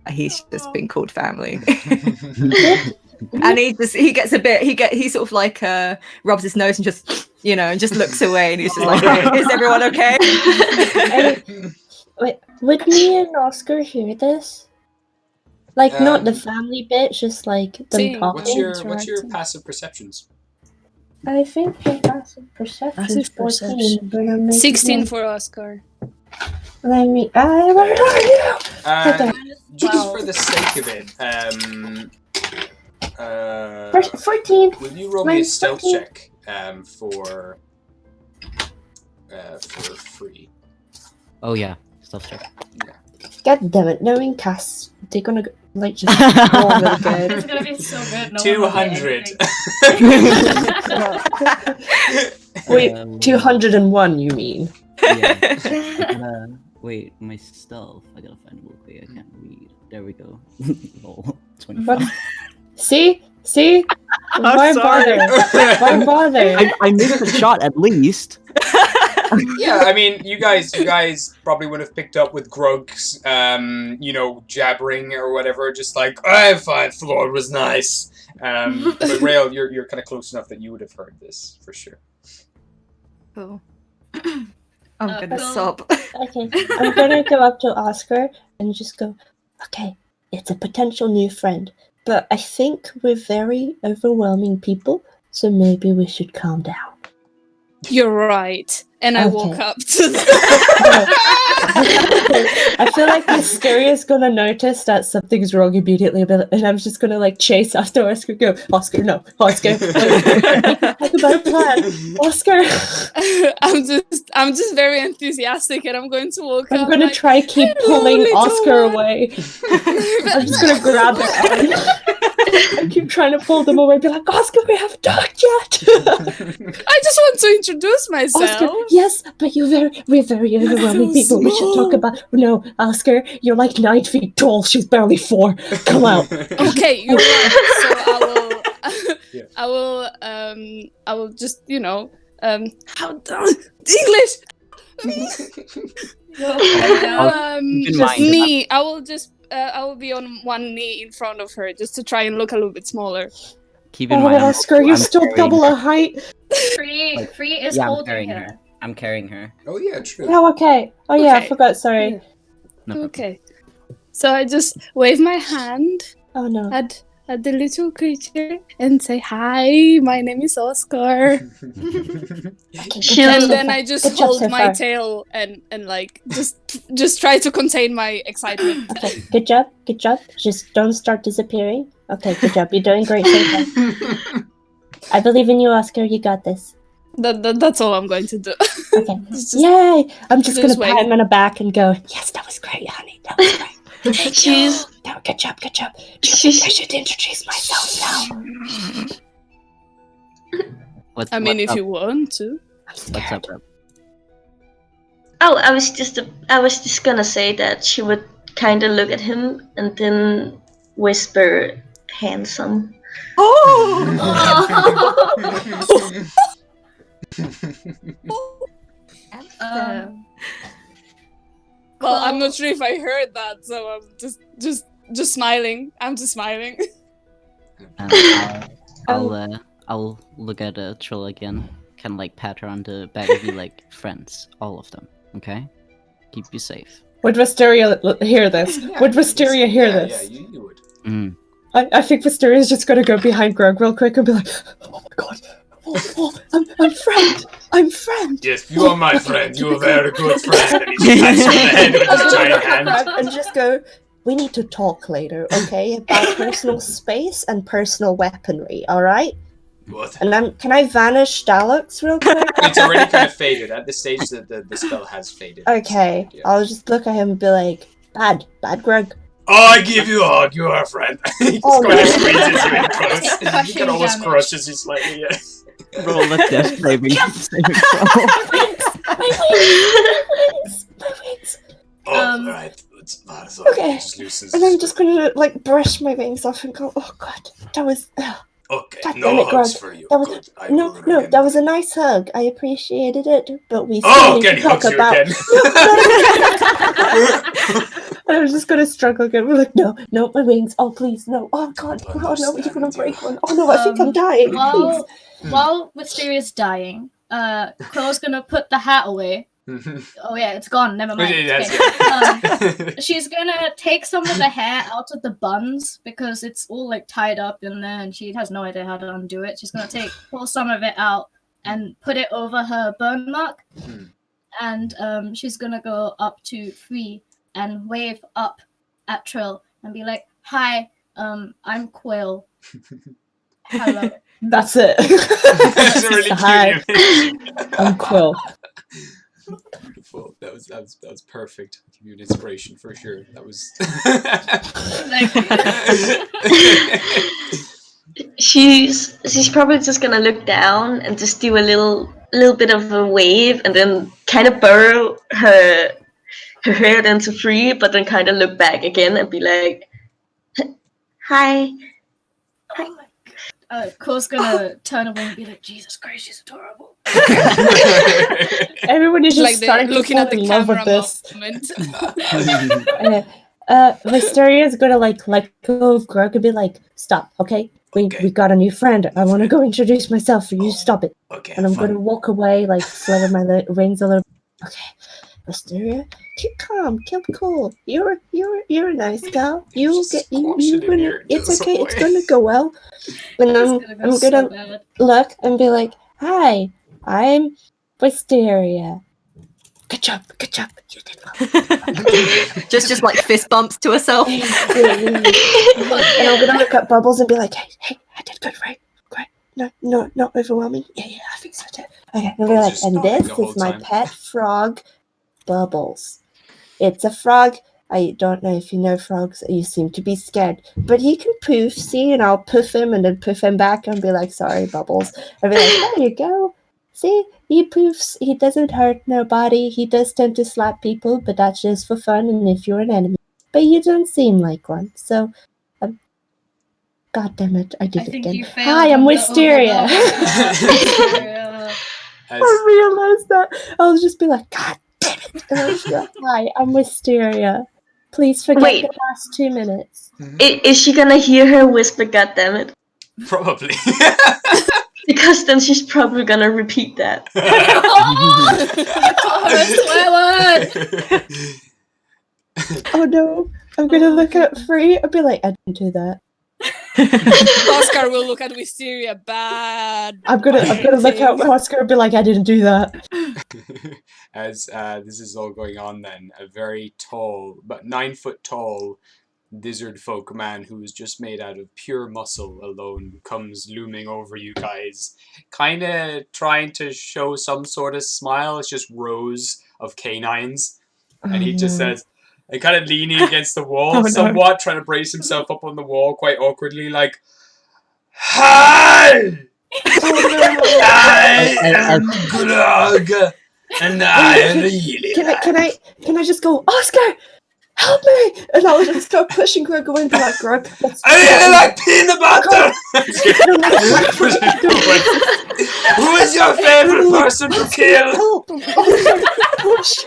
He's just been called family. And he gets a bit, he sort of like rubs his nose and just, you know, and just looks away, and he's just like, is everyone okay? Wait, would me and Oscar hear this? Like, not the family bit, just like them talking. What's your passive perceptions? I think your passive perception is 14, but I'm making 16 for Oscar. Let me. Where are you? Just for the sake of it, 14. will you roll me a stealth check for free? Oh yeah, stealth check. Yeah. God damn it! Knowing casts, they're gonna like just go really good. It's gonna be so good. No 200. Wait, 201? You mean? Yeah. Wait, my stealth. I gotta find it real quick. I can't read. There we go. Lol. 25. See? Why bother? Why bother? I missed a shot at least. Yeah, I mean, you guys probably would have picked up with Grug's, you know, jabbering or whatever, just like, I thought floor was nice. But Rael, you're kind of close enough that you would have heard this for sure. Cool. I'm gonna cool. sob. Okay, I'm gonna go up to Oscar and just go, okay, it's a potential new friend, but I think we're very overwhelming people, so maybe we should calm down. You're right. And I Okay. walk up to the... I feel like Mysteria's gonna notice that something's wrong immediately, and I'm just gonna like chase after Oscar. Go, Oscar, no, Oscar. Talk about a plan, Oscar. I'm just very enthusiastic, and I'm going to walk up. I'm gonna like, try keep "Hello, pulling little Oscar one." away. I'm just gonna grab it. I keep trying to pull them away. Be like, Oscar, we haven't talked yet. I just want to introduce myself. Oscar, yes, but we're very overwhelming so people. We should talk about. No, Oscar, you're like 9 feet tall. She's barely 4. Come out. Okay, you're right. So Yeah. I will just, you know, English. Knee. I will be on one knee in front of her just to try and look a little bit smaller. Keep in mind, Oscar, you're still carrying double her. her height. Free is Yeah, I'm holding carrying her. her. I'm carrying her. Oh yeah, true. Oh, okay. Oh yeah, I Okay. forgot. Sorry. No problem. Okay. So I just wave my hand Oh no. at the little creature and say, "Hi, my name is Oscar." Okay, good She job And so then far. I just Good job hold so my far. tail and like just try to contain my excitement. Okay, good job. Good job. Just don't start disappearing. Okay, good job. You're doing great so far. I believe in you, Oscar. You got this. That's all I'm going to do. Okay. Just- Yay! I'm just gonna just pat wait. him on the back and go, yes, that was great, honey. That was great. She's No, good job, good job. Do you She's- think I should introduce myself now? What's, I mean, what's if up? you want to. I'm What's scared. up, Reb? Oh, I was just gonna say that she would kind of look at him and then whisper, "Handsome." Oh! Well, I'm not sure if I heard that, so I'm just smiling. I'm just smiling. I'll look at Trill again. Kind of like pat her on the back and be like, friends, all of them. Okay, keep you safe. Would Wisteria hear this? Would Wisteria hear Yeah, this? you would. Mm. I think Wisteria's just gonna go behind Greg real quick and be like, oh my god. I'm friend. I'm friend. Yes, you are my friend. You are a very good friend. And he pats you on the head with his giant hand. And just go, we need to talk later, okay? About personal space and personal weaponry, alright? What? And can I vanish Daleks real quick? It's already kind of faded. At this stage, the spell has faded. Okay, Yeah. I'll just look at him and be like, bad Greg. Oh, I give you a hug. You are a friend. He just Oh, kind of no. squeezes you in close. He Crushing can almost damage. crushes you slightly. Yeah. Roll a death saving throw. My wings! Oh, Um, alright. It's Okay. Just loosens. And I'm just gonna like brush my wings off and go, oh god, that was Okay, God no damn it, hugs Greg. for you. That was Good. I no, will no, remember. that was a nice hug. I appreciated it, but we still Oh, need again, to he talk hugs you about. again. And I was just gonna struggle again. We're like, no, my wings. Oh, please, no. Oh, God. Oh, no, you're gonna break one. Oh, no, I think I'm dying. Please. While Mysteria's dying, Crow's gonna put the hat away. Oh yeah, it's gone. Never mind. It's okay. She's gonna take some of the hair out of the buns because it's all like tied up in there, and she has no idea how to undo it. She's gonna pull some of it out and put it over her burn mark, and she's gonna go up to Free and wave up at Trill and be like, "Hi, I'm Quill. Hello." That's it. That's a really Hi. I'm Quill. Beautiful. That was perfect. Give you an inspiration for sure. That was. She's probably just gonna look down and just do a little bit of a wave, and then kind of burrow her head into Free, but then kind of look back again and be like, "Hi." Cole's gonna turn away and be like, "Jesus Christ, she's adorable." Everyone is just Like starting looking to at fall the in love with camera this. Wisteria is gonna like let go of Grug and be like, "Stop, okay? We got a new friend. I want to go introduce myself. You stop it." Okay. And I'm gonna walk away, like flutter my wings a little. Okay, Wisteria, keep calm, keep cool. You're a nice gal. You're gonna. It's okay. It's gonna go well. And I'm gonna look and be like, "Hi, I'm Wisteria. Good job. You did well." just like fist bumps to herself. And I'm gonna look at Bubbles and be like, "Hey, I did good, right? Great. No, not overwhelming. Yeah, I think so too." Okay, and be like, "And this is my pet frog, Bubbles. It's a frog. I don't know if you know frogs. You seem to be scared, but he can poof. See, and I'll poof him and then poof him back and be like, 'Sorry, Bubbles.' And be like, 'There you go. See, he poofs. He doesn't hurt nobody. He does tend to slap people, but that's just for fun and if you're an enemy. But you don't seem like one. So, God damn it, I did it again. Hi, I'm Wisteria.'" I realized that. I'll just be like, "God damn it." And I'll just be like, "Hi, I'm Wisteria. Please forget the last 2 minutes." Is she gonna hear her whisper, "God damn it"? Probably. Because then she's probably gonna repeat that. Oh no, I'm gonna look at Free and be like, "I didn't do that." Oscar will look at Wisteria bad. I'm gonna look at Oscar and be like, "I didn't do that." As this is all going on, then a very tall, but 9 foot tall, lizard folk man who is just made out of pure muscle alone comes looming over you guys, kind of trying to show some sort of smile. It's just rows of canines, and he just says, and kind of leaning against the wall, somewhat trying to brace himself up on the wall, quite awkwardly, like, "Hi! I am Grog, and I really Can I just go, "Oscar, help me!" And I'll just start pushing Greg away and be like, "Greg, I really like peanut butter!" Who is your favorite person to kill? Push.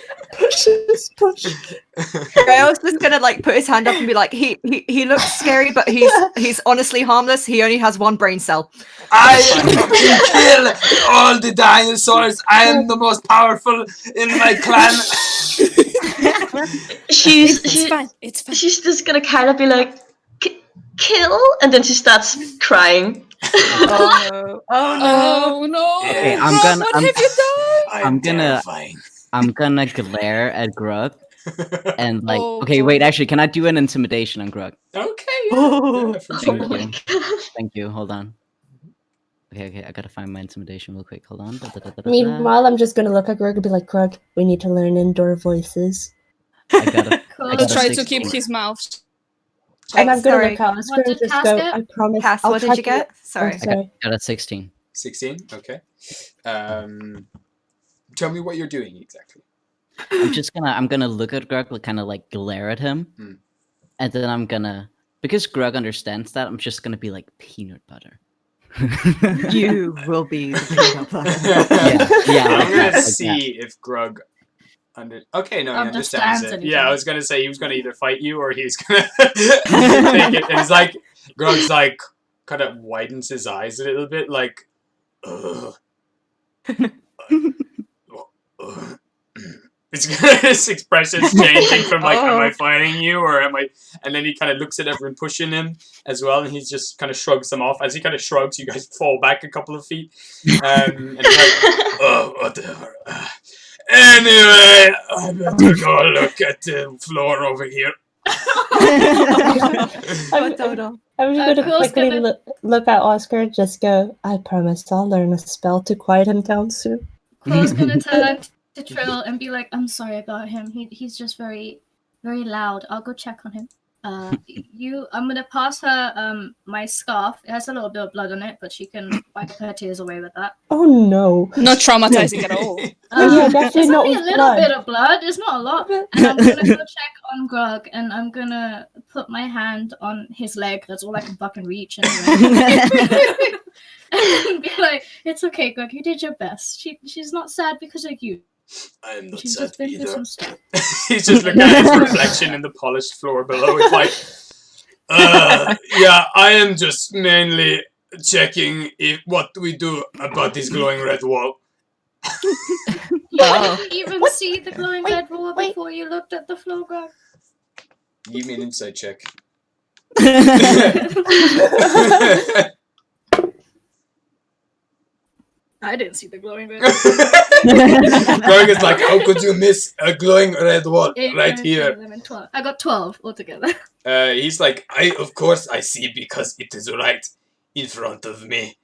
Rael's just gonna like put his hand up and be like, he looks scary, but he's honestly harmless. He only has one brain cell. I kill all the dinosaurs. I am the most powerful in my clan. She's fine. It's fine. She's just gonna kind of be like, "Kill," and then she starts crying. Oh no! Okay, What have you done? I'm gonna glare at Grug and like, Oh, okay, wait, actually, can I do an intimidation on Grug? Okay, yeah. Thank you. Hold on. Okay, I gotta find my intimidation real quick. Hold on. Meanwhile, I'm just gonna look at Greg and be like, "Greg, we need to learn indoor voices." I gotta Try to 16. keep his mouth. And I'm gonna Sorry. look out. I'm What gonna did just Cass go. get? I promise. Cass, I'll what try did you to- get? Sorry. Sorry. Got a 16. 16? Okay. Tell me what you're doing exactly. I'm gonna look at Grug, like, kind of like glare at him, and then I'm gonna, because Grug understands that, I'm just gonna be like, "Peanut butter." You will be the peanut butter. Yeah, I'm like gonna that. see if Grug Okay, no, he I'm just understands it. dancing, Yeah, I yeah. was gonna say he was gonna either fight you or he was gonna take it. And he's like, Grog's like, kind of widens his eyes a little bit, like, ugh. His expression's changing from like, am I fighting you or am I? And then he kind of looks at everyone pushing him as well, and he just kind of shrugs them off. As he kind of shrugs, you guys fall back a couple of feet, and he's like, oh, whatever. Anyway, I better go look at the floor over here. I'm just gonna quickly look at Oscar and just go, I promise I'll learn a spell to quiet him down soon. Quill's gonna turn to Trill and be like, I'm sorry about him. He's just very, very loud. I'll go check on him. I'm gonna pass her my scarf. It has a little bit of blood on it, but she can wipe her tears away with that. Oh no. Not traumatizing at all. Yeah, definitely It's not only a with little blood. bit of blood. It's not a lot. And I'm gonna go check on Grog, and I'm gonna put my hand on his leg. That's all I can fucking reach. Anyway. And be like, it's okay, Grog. You did your best. She's not sad because of you. I am not She's sad just been through either. some stuff. He's just looking at his reflection in the polished floor below. It's like, yeah, I am just mainly checking what we do about this glowing red wall. You didn't even see the glowing red wall before you looked at the floor, Grog. Give me an insight check. I didn't see the glowing red Grog is like, how could you miss a glowing red wall right here? 11, 12. I got 12 altogether. He's like, of course I see because it is right in front of me.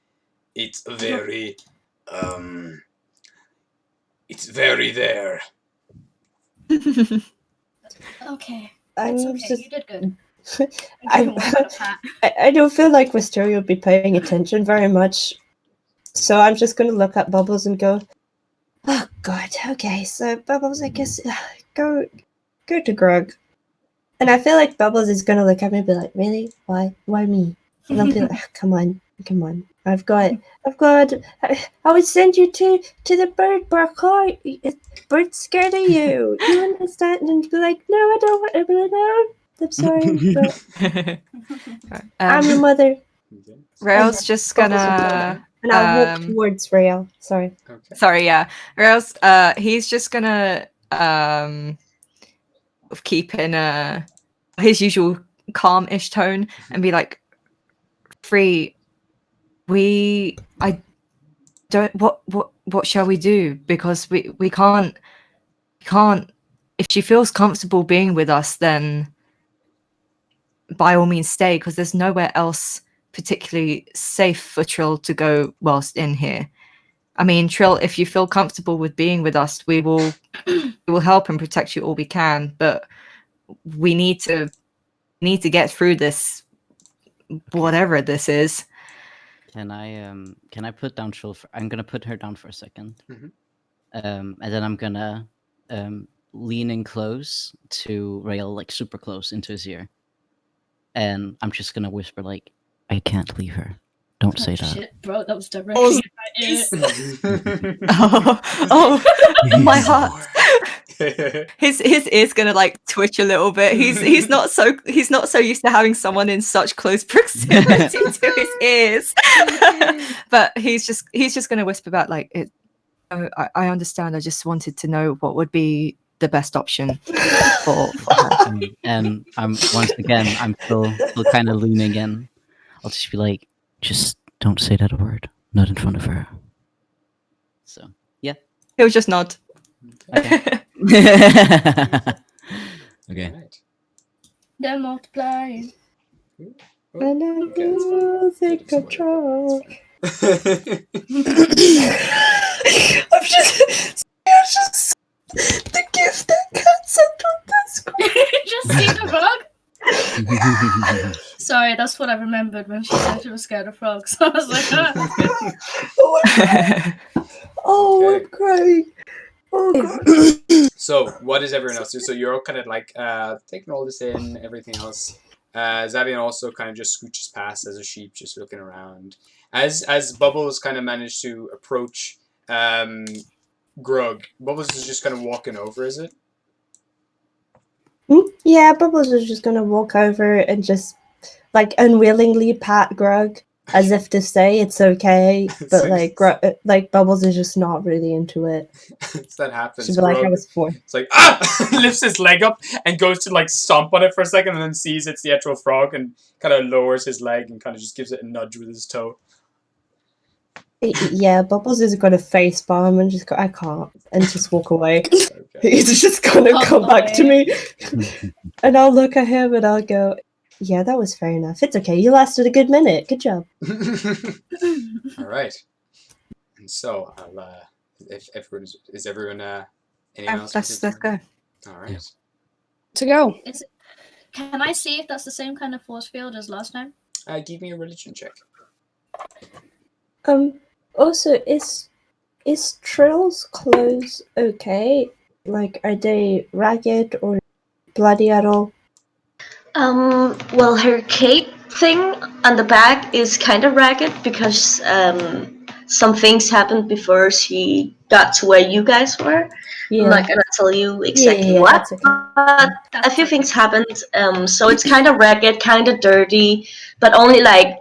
It's very there. Okay. I'm It's okay. just- You did good. I don't feel like Wisteria would be paying attention very much. So I'm just gonna look at Bubbles and go, oh god, okay, so Bubbles, I guess go to Grog. And I feel like Bubbles is gonna look at me and be like, really? Why me? And I'll be like, come on. I've got I would send you to the bird park. Bird's scared of you. You understand? And be like, no, I don't want to. Be like, no, I'm sorry, but I'm your mother. Rail's just gonna. And I'll walk towards Rail. Sorry. Okay. Sorry, yeah. Rail's. He's just gonna keep in his usual calm-ish tone and be like, "Free, I don't. What shall we do? Because we can't. If she feels comfortable being with us, then by all means stay. Because there's nowhere else particularly safe for Trill to go whilst in here. I mean, Trill, if you feel comfortable with being with us, we will help and protect you all we can. But we need to get through this, whatever this is." Can I put down Trill? I'm gonna put her down for a second, and then I'm gonna lean in close to Rail, like super close into his ear, and I'm just gonna whisper like, "I can't leave her. Don't say that." Shit, bro, that was directly in my ear. Oh, my heart. His ear's gonna like twitch a little bit. He's not so used to having someone in such close proximity to his ears. But he's just gonna whisper back like, I understand. I just wanted to know what would be the best option for her. And I'm once again, I'm still kind of leaning in. I'll just be like, just don't say that word, not in front of her. So yeah, He'll just nod. okay. Okay. Right. They're multiplying. And I losing control. I'm just the gift that cuts under the screen. Just see the frog? Sorry, that's what I remembered when she said she was scared of frogs. I was like, Oh, Okay. I'm crying. Oh god. So, what is everyone else do? So you're all kind of like taking all this in, everything else. Zavian also kind of just scooches past as a sheep, just looking around. As Bubbles kind of managed to approach Grug. Bubbles is just kind of walking over, is it? Yeah, Bubbles is just gonna walk over and just like unwillingly pat Grug as if to say it's okay, but So- like Bubbles is just not really into it. So that happens. She'd be like, I Grug, was 4. it's like, lifts his leg up and goes to like stomp on it for a second and then sees it's the actual frog and kind of lowers his leg and kind of just gives it a nudge with his toe. Yeah, Bubbles is gonna face palm and just go, I can't, and just walk away. Okay. He's just gonna Walk come back to away. me, and I'll look at him and I'll go, yeah, that was fair enough. It's okay. You lasted a good minute. Good job. All right. And so, I'll, if everyone is everyone anyone else? Let's go. All right. To go. Can I see if that's the same kind of force field as last time? Give me a religion check. Also, is Trill's clothes okay? Like, are they ragged or bloody at all? Well, her cape thing on the back is kind of ragged because some things happened before she got to where you guys were. I'm not gonna tell you exactly yeah, what, that's okay. but a few things happened. So it's kind of ragged, kind of dirty, but only like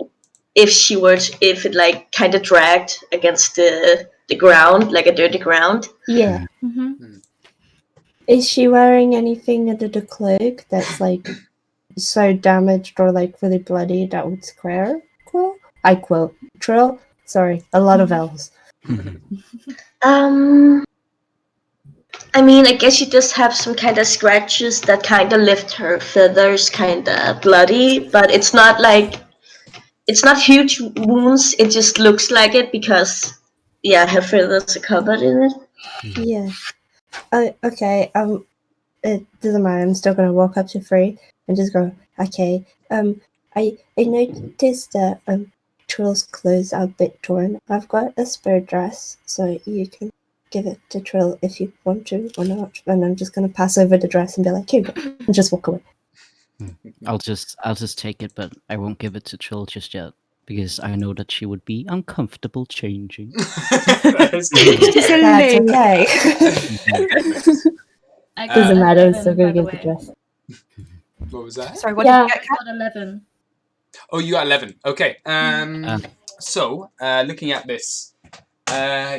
if it like kind of dragged against the ground, like a dirty ground. Yeah. Mm-hmm. Is she wearing anything under the cloak that's like so damaged or like really bloody that would scare Trill? Sorry, a lot of L's. I mean, I guess you just have some kind of scratches that kind of left her feathers kind of bloody, but it's not huge wounds. It just looks like it because, yeah, her feathers are covered in it. Yeah. Okay. It doesn't matter. I'm still gonna walk up to Free and just go, okay. I noticed that Trill's clothes are a bit torn. I've got a spare dress, so you can give it to Trill if you want to or not. And I'm just gonna pass over the dress and be like, here you go, and just walk away. I'll just take it, but I won't give it to Trill just yet because I know that she would be uncomfortable changing. That is good. That's okay. I Doesn't matter. I'm 11, still gonna by the give the way. dress. What was that? Sorry, what Yeah. did you get? I got 11. Oh, you got 11. Okay. So, looking at this,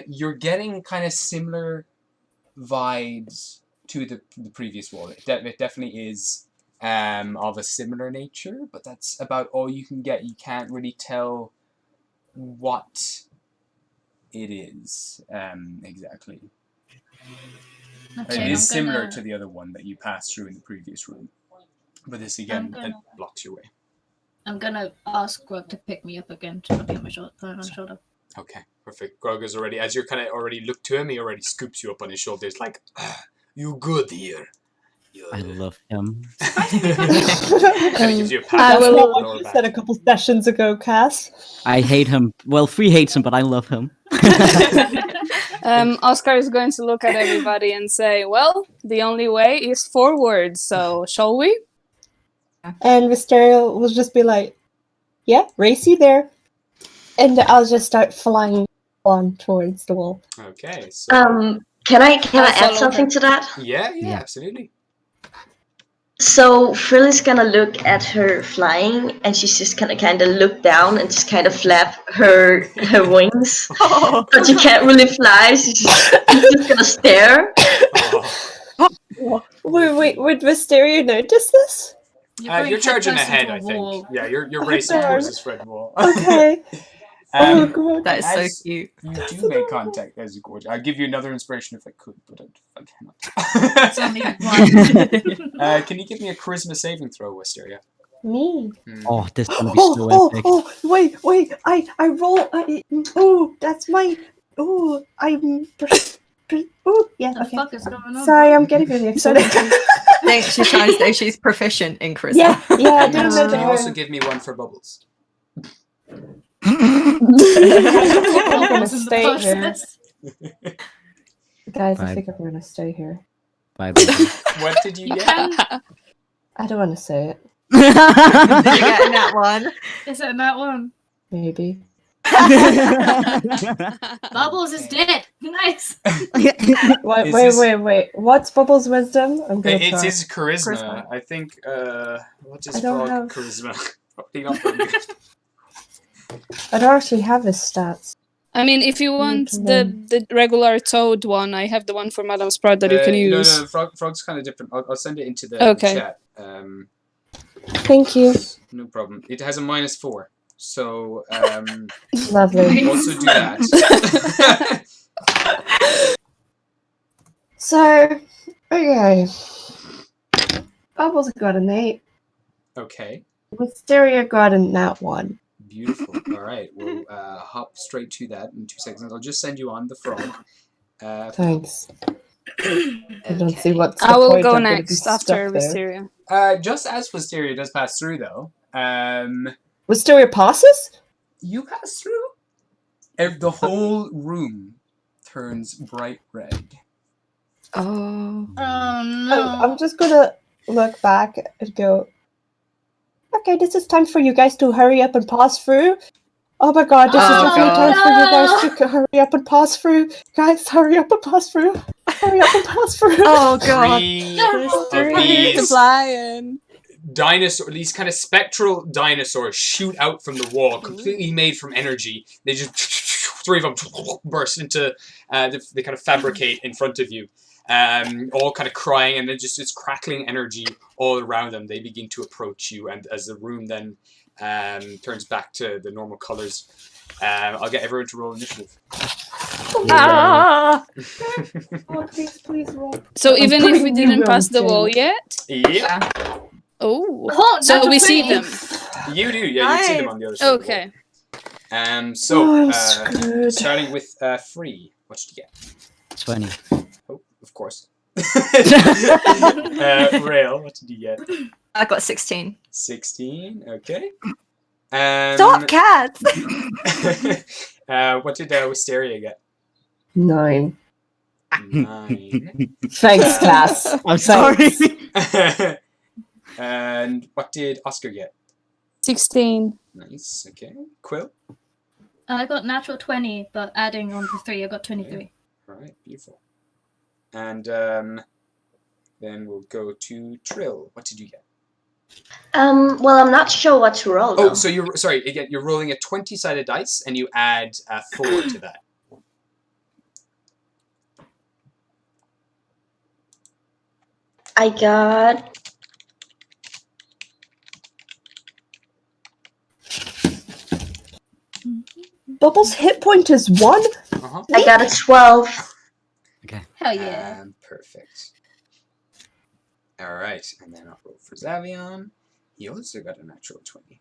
you're getting kind of similar vibes to the previous wall. It definitely is of a similar nature, but that's about all you can get. You can't really tell what it is exactly. Okay, It is I'm similar gonna- to the other one that you passed through in the previous room, but this again I'm it gonna- blocks your way. I'm gonna ask Grug to pick me up again to put me on my shoulder. Okay, perfect. Grog is already, as you're kind of already look to him, he already scoops you up on his shoulders, like, you good here. I love him. Kind of gives you a pat. I on the will- lower back. a couple sessions ago, Cass. I hate him. Well, Free hates him, but I love him. Oscar is going to look at everybody and say, well, the only way is forward, so shall we? And Mysterio will just be like, yeah, race you there. And I'll just start flying on towards the wall. Okay, so Can I I'll add follow something her. to that? yeah, Yeah. absolutely. So Frill is gonna look at her flying, and she's just gonna kind of look down and just kind of flap her wings, but she can't really fly. She's just gonna stare. Oh. Wait, would Mysterio notice this? You're charging headfirst ahead, into a I think. wall. Yeah, you're racing darn. towards this red wall. Okay. Oh god. That is so as cute. You do make contact as you go. I'd give you another inspiration if I could, but I It's cannot. only one. Can you give me a charisma saving throw, Wisteria? Me. Oh, this is gonna be so epic. Wait, I roll, that's my, I'm, yeah, What the fuck is going on? Sorry, I'm getting really excited. I think she's trying to say she's proficient in charisma. yeah, I And didn't know can you also that. give me one for bubbles? I'm gonna This is the stay here. process. Guys, I Bye. think I'm gonna stay here. Bye, baby. What did you You get? can. I don't want to say it. Did you get in that one? Is it in that one? Maybe. Bubbles is dead. Nice. Wait, Is wait, this- wait, wait. What's Bubbles' wisdom? I'm gonna It's try. his charisma. Charisma. I think. What is I don't frog have- charisma? Probably not very good. I don't actually have his stats. I mean, if you want the regular toad one, I have the one for Madame Sprout that you can use. No, frog's kind of different. I'll send it into the Okay. chat. Thank you. No problem. It has a -4, so Lovely. also do that. So, okay. Bubbles got an 8. Okay, Wisteria got a nat 1. beautiful. All right, we'll hop straight to that in 2 seconds. I'll just send you on the frog. Thanks. I don't see what's the I will point. go I'm gonna be next stuck after there. Wisteria. Just as Wisteria does pass through, though, Wisteria passes? you pass through. The whole room turns bright red. Oh. Oh no. I'm just gonna look back and go, okay, this is time for you guys to hurry up and pass through. Oh my god, this is Oh, definitely God. time for you guys to hurry up and pass through. Guys, hurry up and pass through. Hurry up and pass through. Oh god. Three There's of three. these Flying. these kind of spectral dinosaurs shoot out from the wall, completely made from energy. They just, 3 of them burst into, they kind of fabricate in front of you, all kind of crying, and then just it's crackling energy all around them. They begin to approach you, and as the room then turns back to the normal colors, I'll get everyone to roll initiative. Ah. Oh, please roll. So even if we putting didn't you pass the on wall jail. yet, Yeah, oh, Oh, so natural we see 20. them. you do. Yeah, you see them Nice. on the other side. Of the Okay. wall. Oh, So, I'm screwed. starting with Free. What did you get? 20. Oh, of course. Rail, what did you get? I got 16. 16, okay. Stop, cats! What did Wisteria get? 9. 9. Thanks, Cass. I'm sorry. And what did Oscar get? 16. Nice, okay. Quill? I got natural 20, but adding on the 3, I got 23. Alright, beautiful. And then we'll go to Trill. What did you get? Well, I'm not sure what to roll. Oh, though. so you're rolling a 20-sided dice, and you add 4 to that. I got Bubbles' hit point is 1? Uh-huh. I got a 12. Hell yeah. Perfect. Alright, and then I'll roll for Zavion. He also got a natural 20.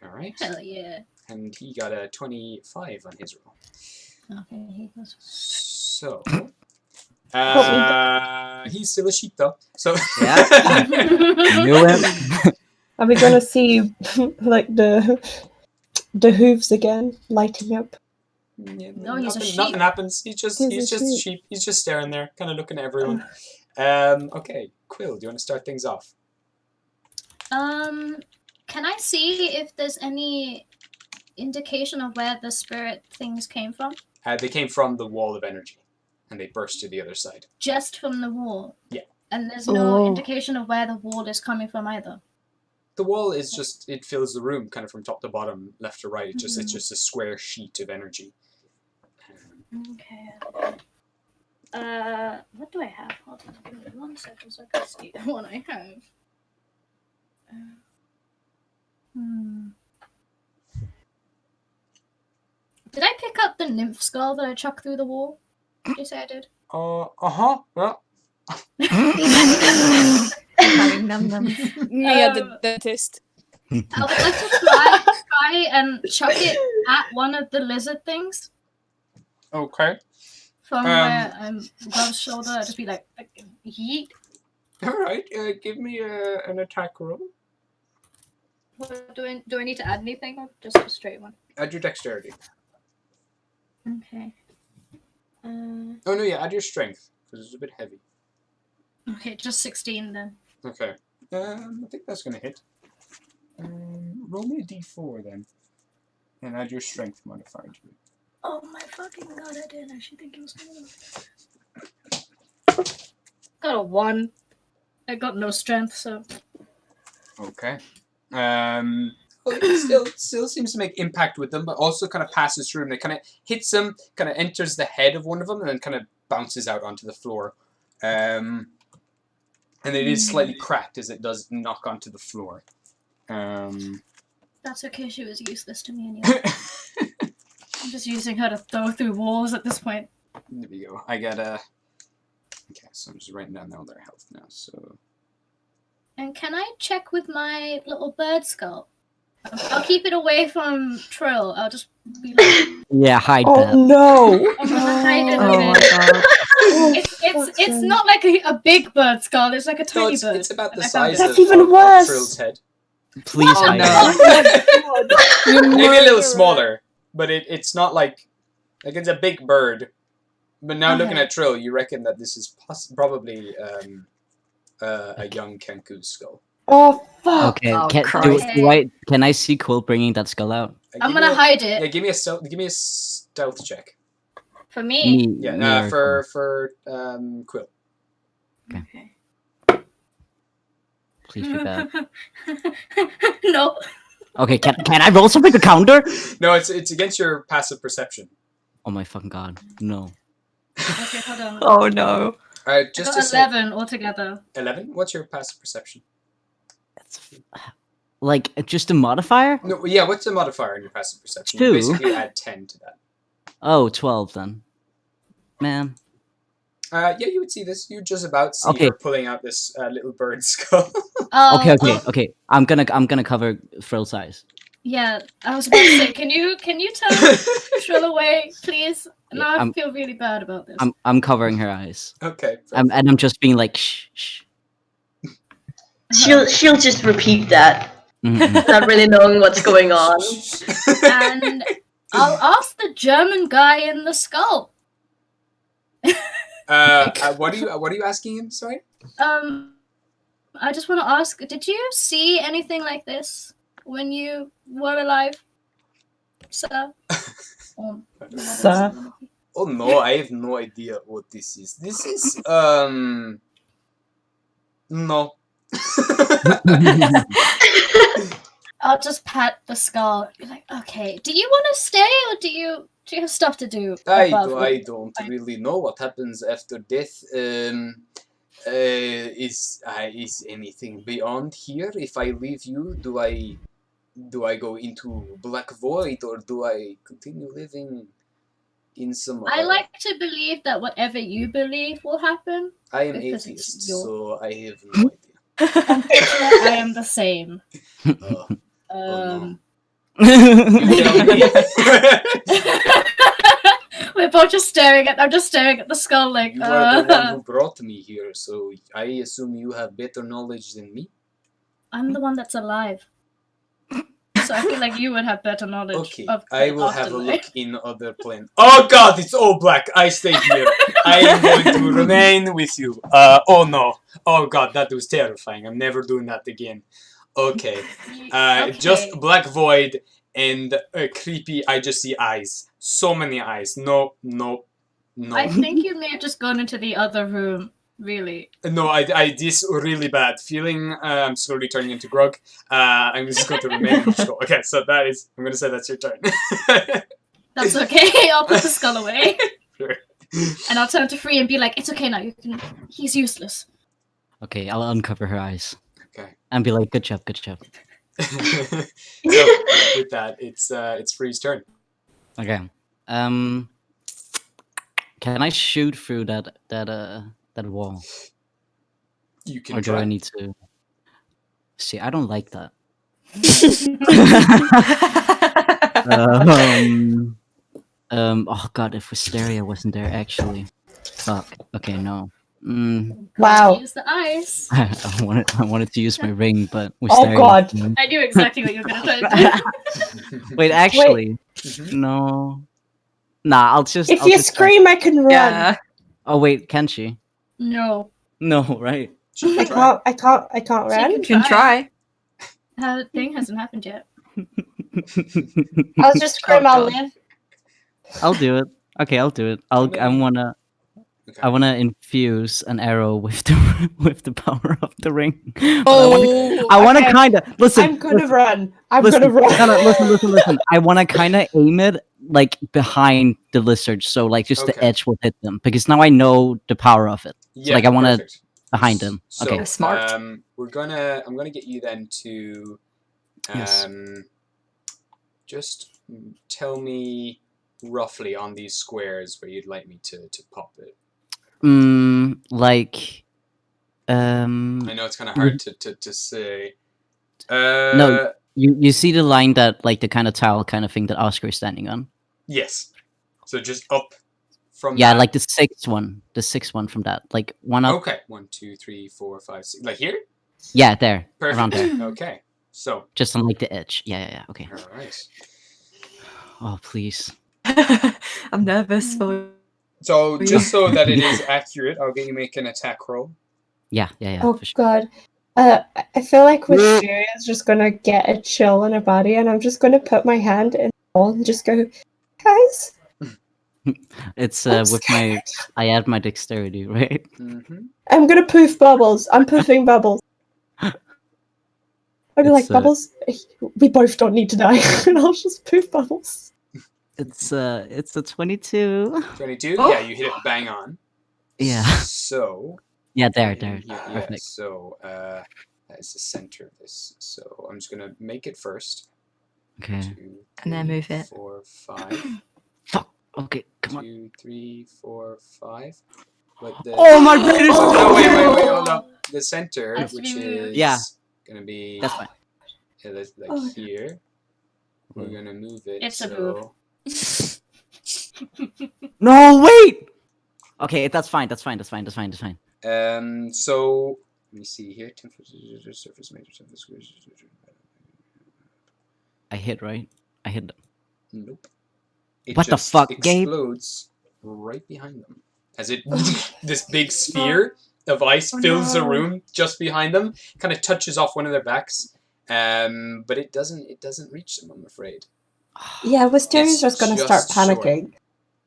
Alright. Hell yeah. And he got a 25 on his roll. Okay, he goes. So, he's still a sheep though. So, Yeah. Knew him. Are we gonna see like the hooves again lighting up? Yeah, No, he's a sheep. nothing happens. He's just He's a a sheep. sheep. He's just staring there, kind of looking at everyone. Okay, Quill, do you want to start things off? Can I see if there's any indication of where the spirit things came from? They came from the wall of energy, and they burst to the other side. Just from the wall? Yeah. And there's no Oh. indication of where the wall is coming from either? The wall is just, it fills the room kind of from top to bottom, left to right. It's just a square sheet of energy. Okay. What do I have? Hold on, give me 1 second so I can see what I have. Did I pick up the nymph skull that I chucked through the wall? Did you say I did? Uh-huh. Well, Having num-nums. Mia the dentist. I would like to try and chuck it at one of the lizard things okay. from where I'm above shoulder. I'd just be like, yeet. Alright, give me an attack roll. What, do I need to add anything or just a straight one? Add your dexterity. Okay. Oh no, yeah, add your strength, because it's a bit heavy. Okay, just 16 then. Okay. I think that's gonna hit. Roll me a d4 then. And add your strength modifier to it. Oh my fucking god, I didn't actually think it was gonna. Got a 1. I got no strength, so. Okay. Well, it still seems to make impact with them, but also kind of passes through them. It kind of hits them, kind of enters the head of one of them, and then kind of bounces out onto the floor. And it is slightly cracked as it does knock onto the floor. That's okay, she was useless to me anyway. I'm just using her to throw through walls at this point. There we go. I got a... Okay, so I'm just writing down all their health now, so... And can I check with my little bird skull? I'll keep it away from Trill. I'll just be like... Yeah, hide Oh that. no! I'm gonna hide it a Oh my bit. god. It's not like a big bird skull, it's like a tiny bird. It's about the I found size it. That's even worse. Trill's head. Please Oh, hide no. that. Maybe a little smaller, but it's not like it's a big bird. But now looking at Trill, you reckon that this is probably a young Kenku's skull. Oh fuck! Okay, Oh, can I see Quill bringing that skull out? I'm gonna hide it. Yeah, give me a stealth check. For me? Yeah, for Quill. Okay. Please be bad. No. Okay, can I roll something to counter? No, it's against your passive perception. Oh my fucking god, no. Okay, hold on. Oh no. Just I to got say, 11 altogether. 11. What's your passive perception? Like, just a modifier? No, yeah. What's the modifier in your passive perception? 2. You basically add 10 to that. Oh, 12 then. Man. Yeah, you would see this. You just about see Okay. her pulling out this little bird skull. Okay. I'm gonna cover Frill's eyes. Yeah, I was about to say, can you turn Trill away, please? Now I feel really bad about this. I'm covering her eyes. Okay. And I'm just being like shh shh. She'll just repeat that, Mhm. not really knowing what's going on. And I'll ask the German guy in the skull. What are you asking him? Sorry. I just want to ask, did you see anything like this when you were alive, sir? Sir. Oh no, I have no idea what this is. This is no. I'll just pat the skull. Be like, okay, do you want to stay or do you have stuff to do? I don't really know what happens after death. Is anything beyond here? If I leave you, do I go into Black Void or do I continue living in some? I like to believe that whatever you believe will happen. I am because atheist, it's your- so I have no idea. I am the same. Oh, We're both just staring at. I'm just staring at the skull, like. You are the one who brought me here, so I assume you have better knowledge than me. I'm the one that's alive, so I feel like you would have better knowledge. Okay, Of I will have a afterlife. look in other plane. Oh god, it's all black. I stay here. I am going to remain with you. Oh no. Oh god, that was terrifying. I'm never doing that again. Okay. Okay. Just black void and creepy. I just see eyes. So many eyes. No. I think you may have just gone into the other room. Really. No, I this really bad feeling. I'm slowly turning into Grog. I'm just going to remain in the skull. Okay, so that is. I'm going to say that's your turn. That's okay. I'll put the skull away. Sure. And I'll turn to Free and be like, "It's okay now. You can. He's useless." Okay, I'll uncover her eyes. Okay. And be like, good job, good job. So with that, it's Free's turn. Okay. Can I shoot through that wall? You can Or do try. I need to? See, I don't like that. Oh god, if Wisteria wasn't there, actually. Fuck. Okay, no. Wow. Use the eyes. I wanted to use my ring, but Oh, Wisteria God. wasn't there. I knew exactly what you were gonna try to do. Wait, actually, Mhm. no. Nah, I'll just. If I'll you just scream, I can run. Yeah. Oh wait, can she? No. No, right? She can I try. can't. I can't She run. You can try. Her thing hasn't happened yet. I'll just scream, I'll God. live. I'll do it. Okay, I'll do it. I wanna infuse an arrow with the power of the ring. But I wanna okay. kinda listen. I'm gonna listen, run. I'm listen, gonna run. No, listen. I wanna kinda aim it like behind the lizard, so like just the Okay. edge will hit them. Because now I know the power of it. So like I wanna perfect. behind them. So, Okay. Smart. I'm gonna get you then to Yes. just tell me roughly on these squares where you'd like me to pop it. Like I know it's kind of hard to say. No, you see the line that like the kind of tile kind of thing that Oscar is standing on. Yes. So just up from Yeah, that. like the sixth one from that, like one up. Okay, 1, 2, 3, 4, 5, 6. Like here? Yeah, there, Perfect. around there, Okay. So. just on like the edge. Yeah. Okay. All right. Oh please. I'm nervous for So you. just so that it is accurate, I'll get you make an attack roll. Yeah. Oh For sure. god. I feel like Wisteria is just gonna get a chill in her body, and I'm just gonna put my hand in the wall and just go, guys. It's I'm with scared. I add my dexterity, right? Mm-hmm. I'm gonna poof bubbles. I'm poofing bubbles. I'll be like, Bubbles, we both don't need to die. And I'll just poof bubbles. It's a 22. 22? Oh. Yeah, you hit it bang on. Yeah. So. Yeah, there. Yeah, Perfect. so that is the center of this. So I'm just gonna make it first. Okay. 2, And then 3, move it. 4, 5. Fuck. Okay, come on. 2, 3, 4, 5. But the Oh my goodness! no, wait, hold up. The center, Has to which be moved. is Yeah. gonna be That's fine. like Oh. here. We're gonna move it. It's a so No, wait. Okay, that's fine. So let me see here. Surface major surface. I hit, right? I hit them. Nope. It What the just fuck, Gabe? explodes right behind them as it this big sphere of ice fills the room just behind them. Kind of touches off one of their backs, but it doesn't reach them. I'm afraid. Yeah, Wisteria's It's just gonna start just short. panicking.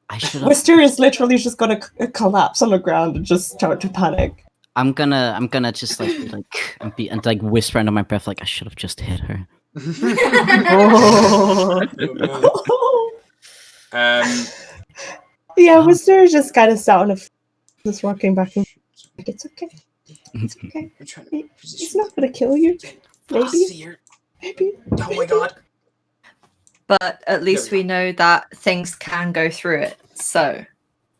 I should have. Wisteria's literally just gonna collapse on the ground and just start to panic. I'm gonna just like whisper under my breath like I should have just hit her. Yeah, Wisteria's just kind of sat on a just rocking back and forth. Like, it's okay. It's okay. I'm trying to He's not gonna kill you. Maybe. Here. Maybe. Oh my god. But at least we we know that things can go through it. So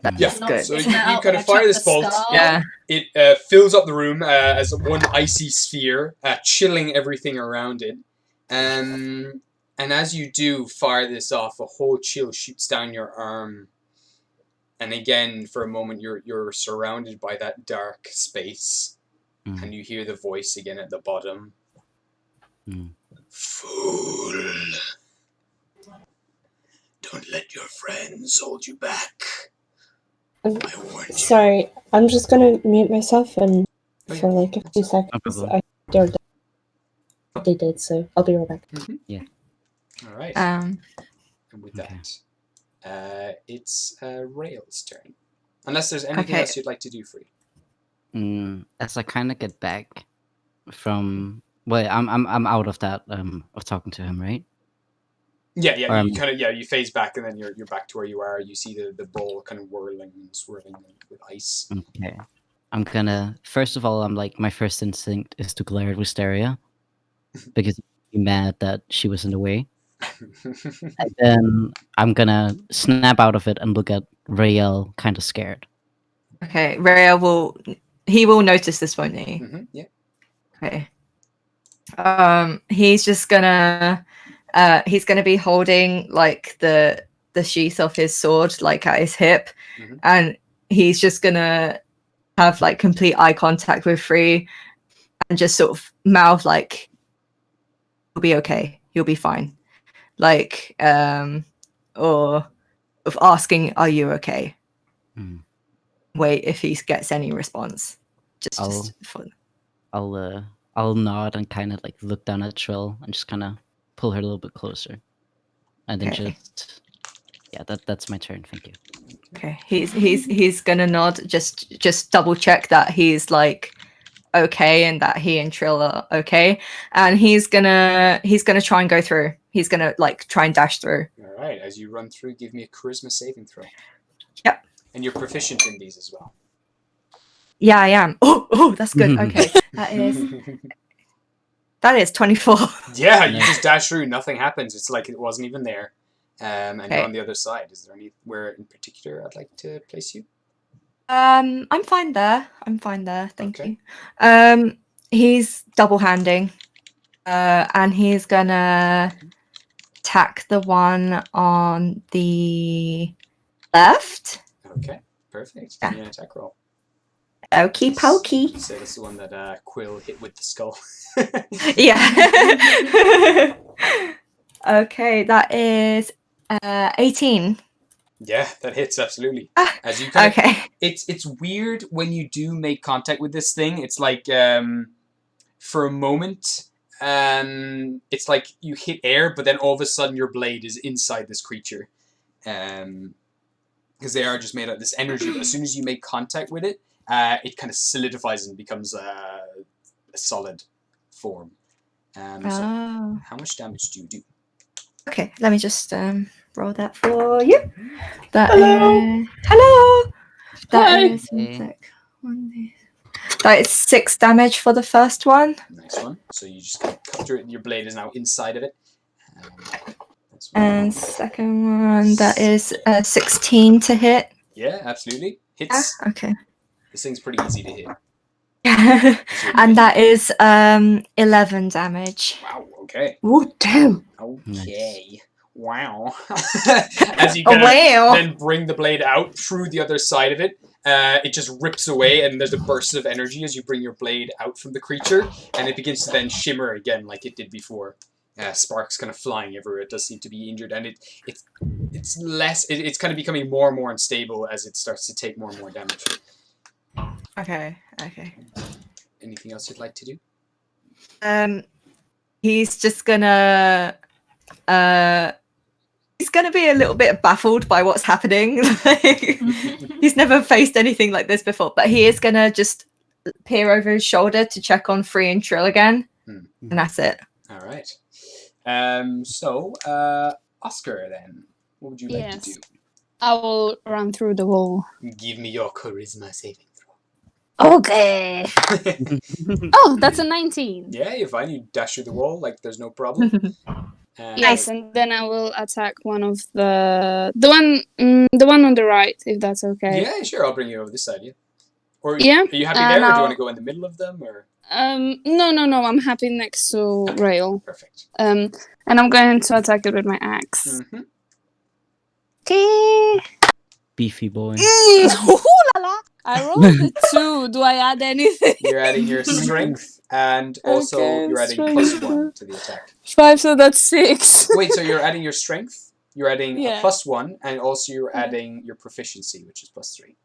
that's Yeah. good. So Is you that kind of what I fire this chucked the bolt. star? Yeah. It fills up the room as one icy sphere, chilling everything around it. And as you do fire this off, a whole chill shoots down your arm. And again, for a moment, you're surrounded by that dark space. Mm. And you hear the voice again at the bottom. Mm. Fool. Don't let your friends hold you back. I warned you. Sorry, I'm just gonna mute myself and Oh, for yeah. like a few seconds. problem. I dared they did, so I'll be right back. All right. Um. And with Okay. that, it's Rail's turn. Unless there's anything Okay. else you'd like to do, Free. As I kind of get back from, well, I'm out of that of talking to him, right? Yeah, Or you kind of you phase back and then you're back to where you are. You see the bowl kind of whirling and swirling with ice. Okay. I'm gonna first of all, I'm like my first instinct is to glare at Wisteria because I'm mad that she was in the way. And then I'm gonna snap out of it and look at Rael, kind of scared. Okay. Rhea will notice this, won't he? Yeah. Okay. He's just gonna be holding like the sheath of his sword like at his hip, and he's just gonna have like complete eye contact with Free and just sort of mouth like, "You'll be okay. You'll be fine." Like, or of asking, "Are you okay?" Wait if he gets any response. Just for... I'll nod and kind of like look down at Trill and just kind of pull her a little bit closer, and then Okay. just that's my turn. Thank you. Okay, he's gonna nod, just double check that he's like okay and that he and Trill are okay, and he's gonna try and go through. He's gonna like try and dash through. All right, as you run through, give me a charisma saving throw. Yep. And you're proficient in these as well. Yeah, I am. Oh, that's good. Okay, that is 24. Yeah, you just dash through, nothing happens. It's like it wasn't even there. And Okay. you're on the other side. Is there anywhere in particular I'd like to place you? I'm fine there. Thank Okay. you. He's double handing, and he's gonna attack the one on the left. Okay, perfect. Give me an attack roll. Okie pokey. So that's the one that Quill hit with the skull. Yeah. Okay, that is 18. Yeah, that hits absolutely. Ah, As you kind of, Okay. it's weird when you do make contact with this thing. It's like for a moment, it's like you hit air, but then all of a sudden your blade is inside this creature, because they are just made out of this energy. But as soon as you make contact with it, it kind of solidifies and becomes a solid form. So Oh. how much damage do you do? Okay, let me just roll that for you. That Hello. is hello. That Hi. is one sec. That is 6 damage for the first one. Nice one. So you just kind of cut through it, and your blade is now inside of it. That's And second one, that is 16 to hit. yeah, absolutely. Yeah, Hits. okay. This thing's pretty easy to hit. And that is 11 damage. Wow, okay. Oh, damn. Okay. Wow. As you kind of wow. then bring the blade out through the other side of it, it just rips away, and there's a burst of energy as you bring your blade out from the creature, and it begins to then shimmer again like it did before. Sparks kind of flying everywhere. It does seem to be injured, and it's less. It's kind of becoming more and more unstable as it starts to take more and more damage. Okay. Anything else you'd like to do? He's just gonna he's gonna be a little bit baffled by what's happening. Like, he's never faced anything like this before, but he is gonna just peer over his shoulder to check on Free and Trill again, and that's it. All right. So, Oscar, then, what would you like to do? I will run through the wall. Give me your charisma saving Okay. throw. Oh, that's a 19. Yeah, you're fine. You dash through the wall like there's no problem. Yes, and then I will attack one of the one on the right, if that's okay. Yeah, sure. I'll bring you over this side. Yeah. Or Yeah, are you happy there, or do you I'll- want to go in the middle of them, or? No. I'm happy next to Rail. Perfect. And I'm going to attack it with my axe. Mm-hmm. Okay. Beefy boy. Ooh la la! I rolled a 2. Do I add anything? You're adding your strength, and also Okay, you're adding strength. +1 to the attack. 5, so that's 6. Wait, so you're adding your strength, you're adding a Yeah. +1, and also you're Yeah. adding your proficiency, which is +3.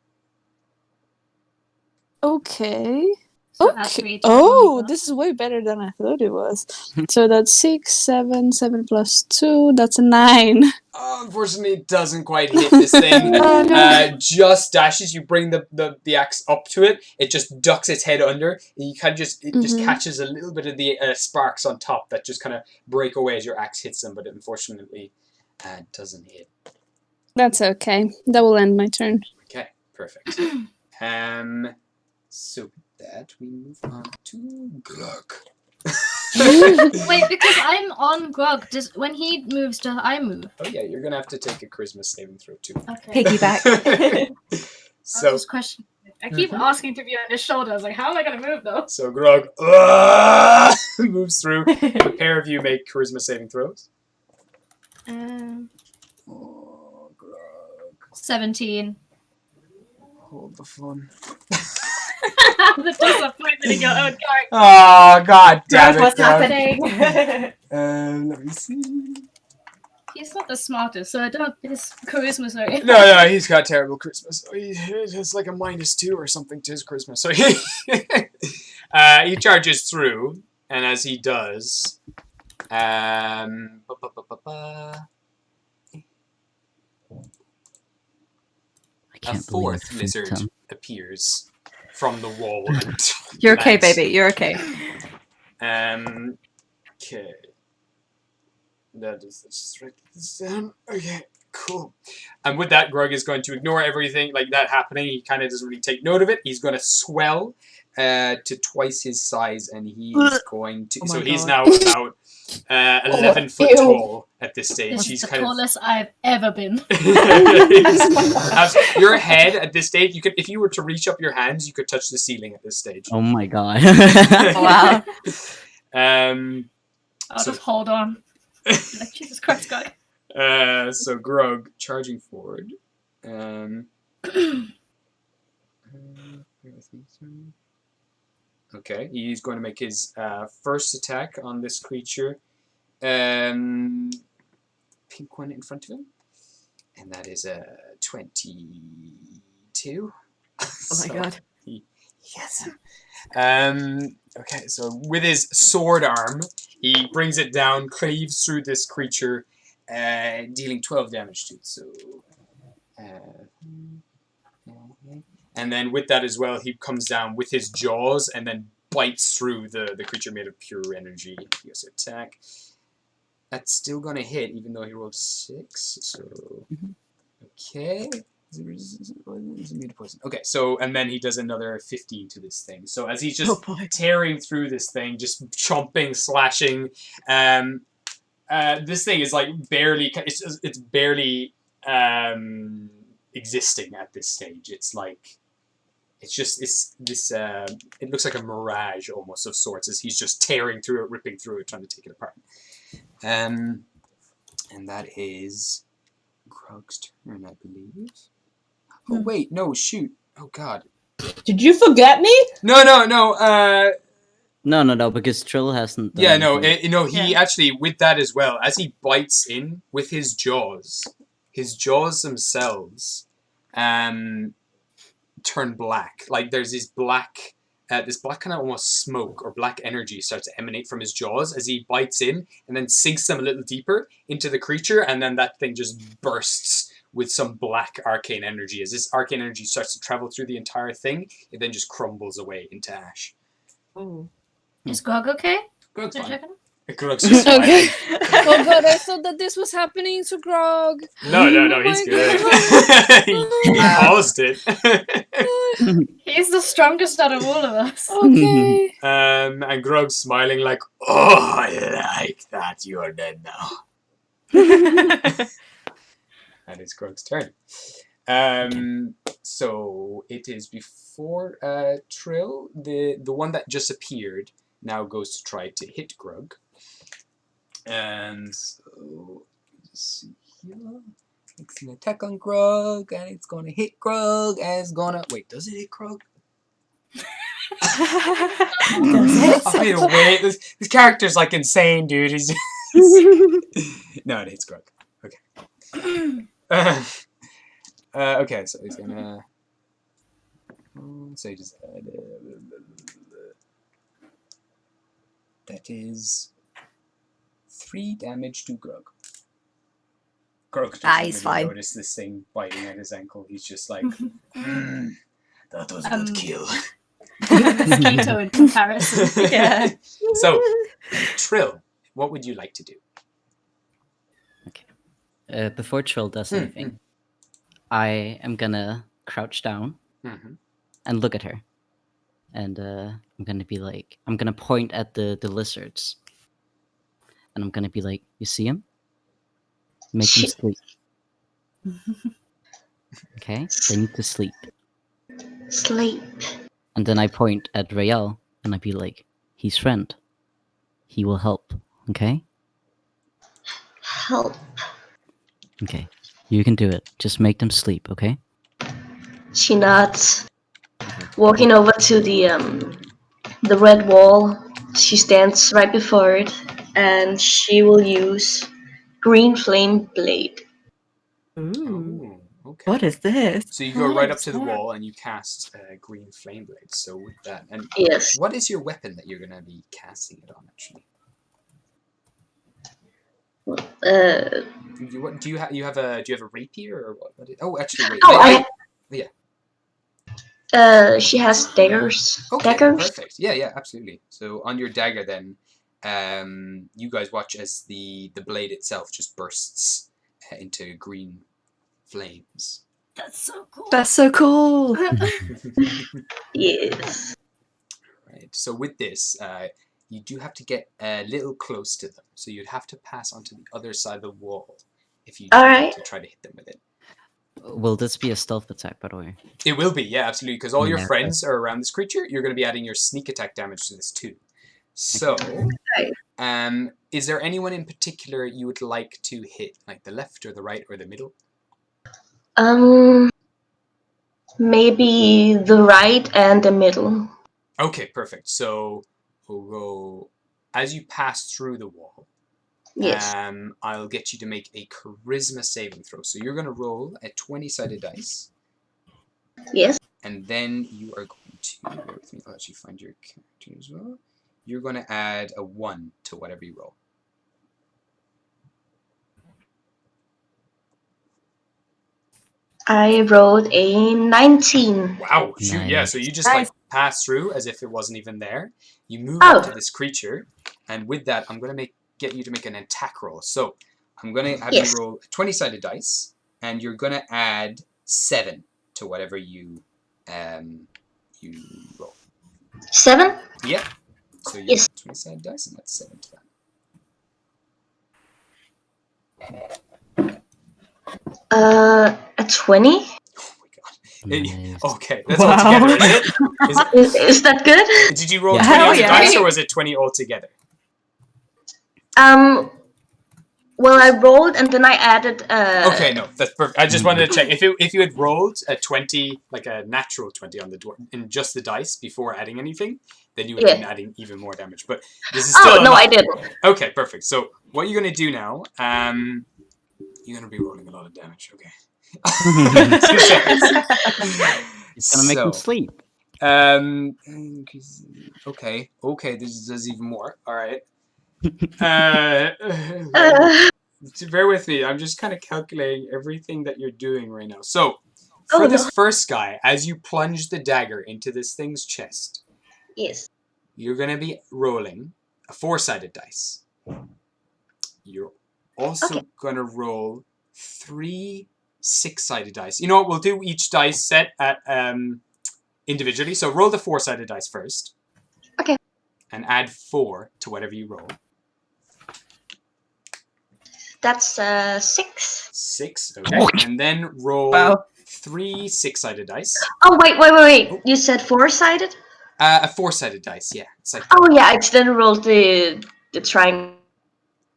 Okay. So add Okay. 3 to Oh, one, this is way better than I thought it was. So that's 6, 7 plus 2. That's a 9. Unfortunately, it doesn't quite hit this thing. Oh, no. Just dashes. You bring the axe up to it. It just ducks its head under. And you kind of just Mhm. catches a little bit of the sparks on top that just kind of break away as your axe hits them. But it unfortunately doesn't hit. That's okay. That will end my turn. Okay, perfect. So that we move on to Glug. Wait, because I'm on Grog. When he moves, do I move? Oh yeah, you're gonna have to take a charisma saving throw too. Okay. Piggyback. I was just questioning. I keep asking to be on his shoulder. I was like, how am I gonna move though? So Grog moves through. The pair of you make charisma saving throws. Oh, Grog. 17. Hold the phone. The disappointment in your own character. Oh, god damn it, What's Grog. happening? Let me see. He's not the smartest, so I don't. His charisma's very. No, he's got terrible charisma. So it's like a -2 or something to his charisma. So he charges through, and as he does, I A can't believe fourth it's lizard 10. appears from the wall. And You're okay, lands. baby. You're okay. Okay. That is, let's just write this down. Okay, cool. And with that, Grug is going to ignore everything like that happening. He kind of doesn't really take note of it. He's going to swell to twice his size, and he is going to. Oh my so he's God. now about 11 foot ew. tall at this stage. This He's is the kind of. tallest I've ever been. As your head at this stage, you could, if you were to reach up your hands, you could touch the ceiling at this stage. Oh my god. Wow. I'll So- just hold on. Like, Jesus Christ, God. So Grug charging forward. Okay, he's going to make his first attack on this creature. Pink one in front of him, and that is a 22. Oh my God. Yes. Okay, so with his sword arm, he brings it down, cleaves through this creature, dealing 12 damage to it. So, and then with that as well, he comes down with his jaws and then bites through the creature made of pure energy. He goes to attack. That's still gonna hit, even though he rolled 6. So, okay. Okay, so and then he does another 15 to this thing. So as he's just tearing through this thing, just chomping, slashing, this thing is like barely. It's barely existing at this stage. It's like it's this. It looks like a mirage almost of sorts as he's just tearing through it, ripping through it, trying to take it apart. And that is Grug's turn, I believe. Oh wait, no, shoot. Oh god. Did you forget me? No. No, because Trill hasn't done Yeah, no, anything. he actually, with that as well, as he bites in with his jaws themselves turn black. Like there's this black kind of almost smoke or black energy starts to emanate from his jaws as he bites in and then sinks them a little deeper into the creature, and then that thing just bursts with some black arcane energy. As this arcane energy starts to travel through the entire thing, it then just crumbles away into ash. Oh. Is Grog okay? Grug's Just fine. checking. Grug's just fine. Okay. Oh god, I thought that this was happening to Grog. No, Oh he's my good. God. he paused it. He's the strongest out of all of us. Okay. And Grug's smiling like, oh, I like that. You are dead now. That is Grug's turn. So it is before Trill. The one that just appeared now goes to try to hit Grug. And so, let's see here. It's an attack on Grug, and it's gonna hit Grug, and it's gonna... Wait, does it hit Grug? Wait, this character's like insane, dude. He's no, it hits Grug. Okay. Okay, so he's gonna. So he just. That is 3 damage to Grug. Grug doesn't he's really fine. notice this thing biting at his ankle. He's just like, that was a good kill. Mosquito in comparison. Yeah. So, Trill, what would you like to do? Before Trill does anything, I am gonna crouch down and look at her. And I'm gonna be like, I'm gonna point at the lizards. And I'm gonna be like, you see him? Make them sleep. Okay? They need to sleep. Sleep. And then I point at Rael and I be like, he's friend. He will help. Okay? Help. Okay. You can do it. Just make them sleep, okay? She nods. Walking over to the red wall, she stands right before it, and she will use Green Flame Blade. Ooh. Oh, okay. What is this? So you go right up to the What? wall and you cast Green Flame Blade. So with that, and Yes. what is your weapon that you're gonna be casting it on? Actually, Do you have a rapier or what? Oh, actually, wait. Oh, Yeah. She has daggers. Okay, Daggers. perfect. Yeah, absolutely. So on your dagger, then, you guys watch as the blade itself just bursts into green flames. That's so cool. That's so cool. Yes. Right. So with this, you do have to get a little close to them. So you'd have to pass onto the other side of the wall if you want to try to hit them with it. Will this be a stealth attack, by the way? It will be, yeah, absolutely. Because all your Yeah, friends are around this creature. You're going to be adding your sneak attack damage to this too. So, is there anyone in particular you would like to hit, like the left or the right or the middle? Maybe the right and the middle. Okay, perfect. So we'll go as you pass through the wall. Yes. I'll get you to make a charisma saving throw. So you're going to roll a 20-sided dice. Yes. And then you are going to, bear with me, I'll actually find your character as well. You're going to add a 1 to whatever you roll. I rolled a 19. Wow, shoot, yeah, so you just Nice. like pass through as if it wasn't even there. You move up to this creature, and with that, I'm going to get you to make an attack roll. So I'm going to have you roll a 20-sided dice, and you're going to add 7 to whatever you roll. 7? Yeah. So you Yes. 20-sided dice, and that's 7 to that. A 20? Oh my god. Nice. Okay, that's all together, is it? Is that good? Did you roll Yeah. 20 Hell on the yeah. dice, or was it 20 altogether? Well, I rolled and then I added. Okay, no, that's perfect. I just wanted to check if you had rolled a 20, like a natural 20 on the in just the dice before adding anything, then you would have been adding even more damage. But this is still. Oh no, I didn't. Okay, perfect. So what you're gonna do now? You're gonna be rolling a lot of damage. Okay. It's gonna make him sleep. Okay. This does even more. All right. Bear with me. I'm just kind of calculating everything that you're doing right now. So, for this first guy, as you plunge the dagger into this thing's chest, Yes. you're going to be rolling a 4-sided dice. You're also going to roll 3 6-sided dice. You know what? We'll do each dice set at individually. So, roll the 4-sided dice first. Okay. And add 4 to whatever you roll. That's 6. 6, okay. And then roll 3 6-sided dice. Oh wait! You said 4-sided? A 4-sided dice, yeah. It's like Oh yeah, I accidentally rolled the triangle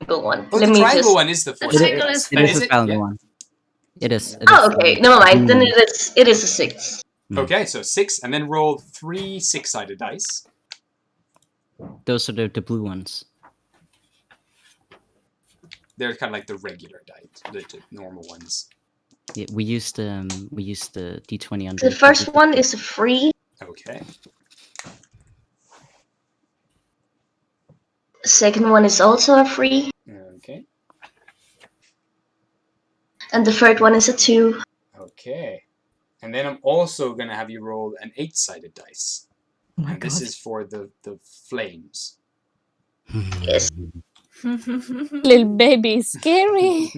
one. the triangle one is the 4-sided dice. It is the triangle one. It is. Oh okay, never mind. Then it is a 6. Okay, so 6, and then roll 3 6-sided dice. Those are the blue ones. They're kind of like the regular dice, the normal ones. Yeah, we used the D20 on The first one is a 3. Okay. The second one is also a 3. Okay. And the third one is a 2. Okay. And then I'm also going to have you roll an 8-sided dice. Oh my And this is for the flames. Yes. Little baby is scary.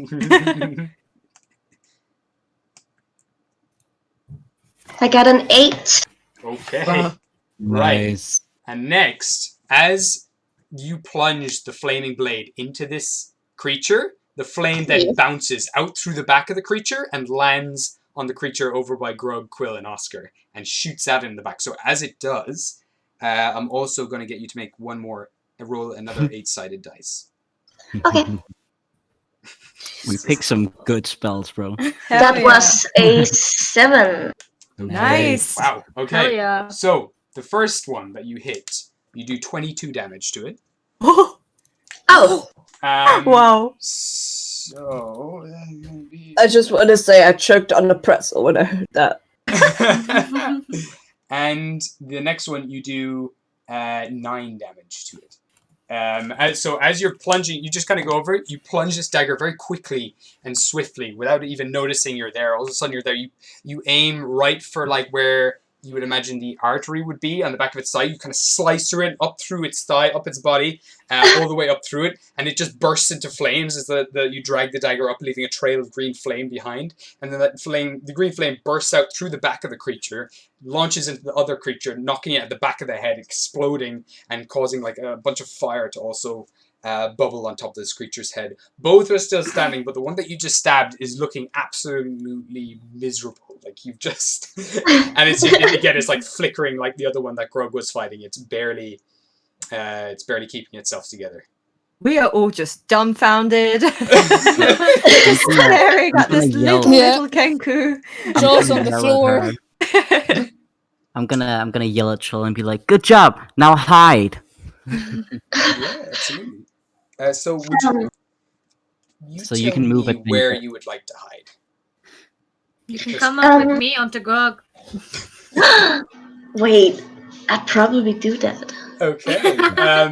I got an 8. Okay. Wow. Right. Nice. And next, as you plunge the flaming blade into this creature, the flame then bounces out through the back of the creature and lands on the creature over by Grog, Quill, and Oscar and shoots out in the back. So as it does, I'm also going to get you to make one more, roll another 8-sided dice. Okay. We picked some good spells, bro. That was a 7. Nice. Wow. Okay. Hell yeah. So the first one that you hit, you do 22 damage to it. Oh. Wow. So I just want to say I choked on the pretzel when I heard that. and the next one you do 9 damage to it. So as you're plunging, you just kind of go over it. You plunge this dagger very quickly and swiftly without even noticing you're there. All of a sudden you're there. You aim right for like where you would imagine the artery would be on the back of its side. You kind of slice through it, up through its thigh, up its body, all the way up through it, and it just bursts into flames as you drag the dagger up, leaving a trail of green flame behind. And then the green flame bursts out through the back of the creature, launches into the other creature, knocking it at the back of the head, exploding and causing like a bunch of fire to also bubble on top of this creature's head. Both are still standing, but the one that you just stabbed is looking absolutely miserable. Like you've just, and it's like flickering like the other one that Grog was fighting. It's barely keeping itself together. We are all just dumbfounded, staring at this little Kenku. Jaws on the floor. I'm gonna yell at Troll and be like, "Good job! Now hide." Yeah, absolutely. So would you can move me it where you would like to hide? You can come up with me onto Grog. Wait, I'd probably do that. Okay.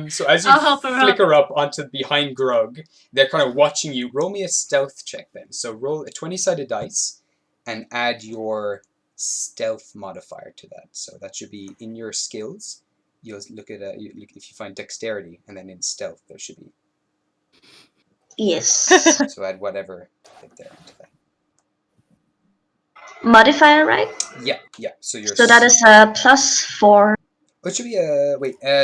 So as you flicker up onto behind Grog, they're kind of watching you. Roll me a stealth check then. So roll a 20-sided dice and add your stealth modifier to that. So that should be in your skills. You'll look at if you find dexterity, and then in stealth there should be. Yes. So add whatever right there into that. Modifier, right? Yeah. So that is a +4. It should be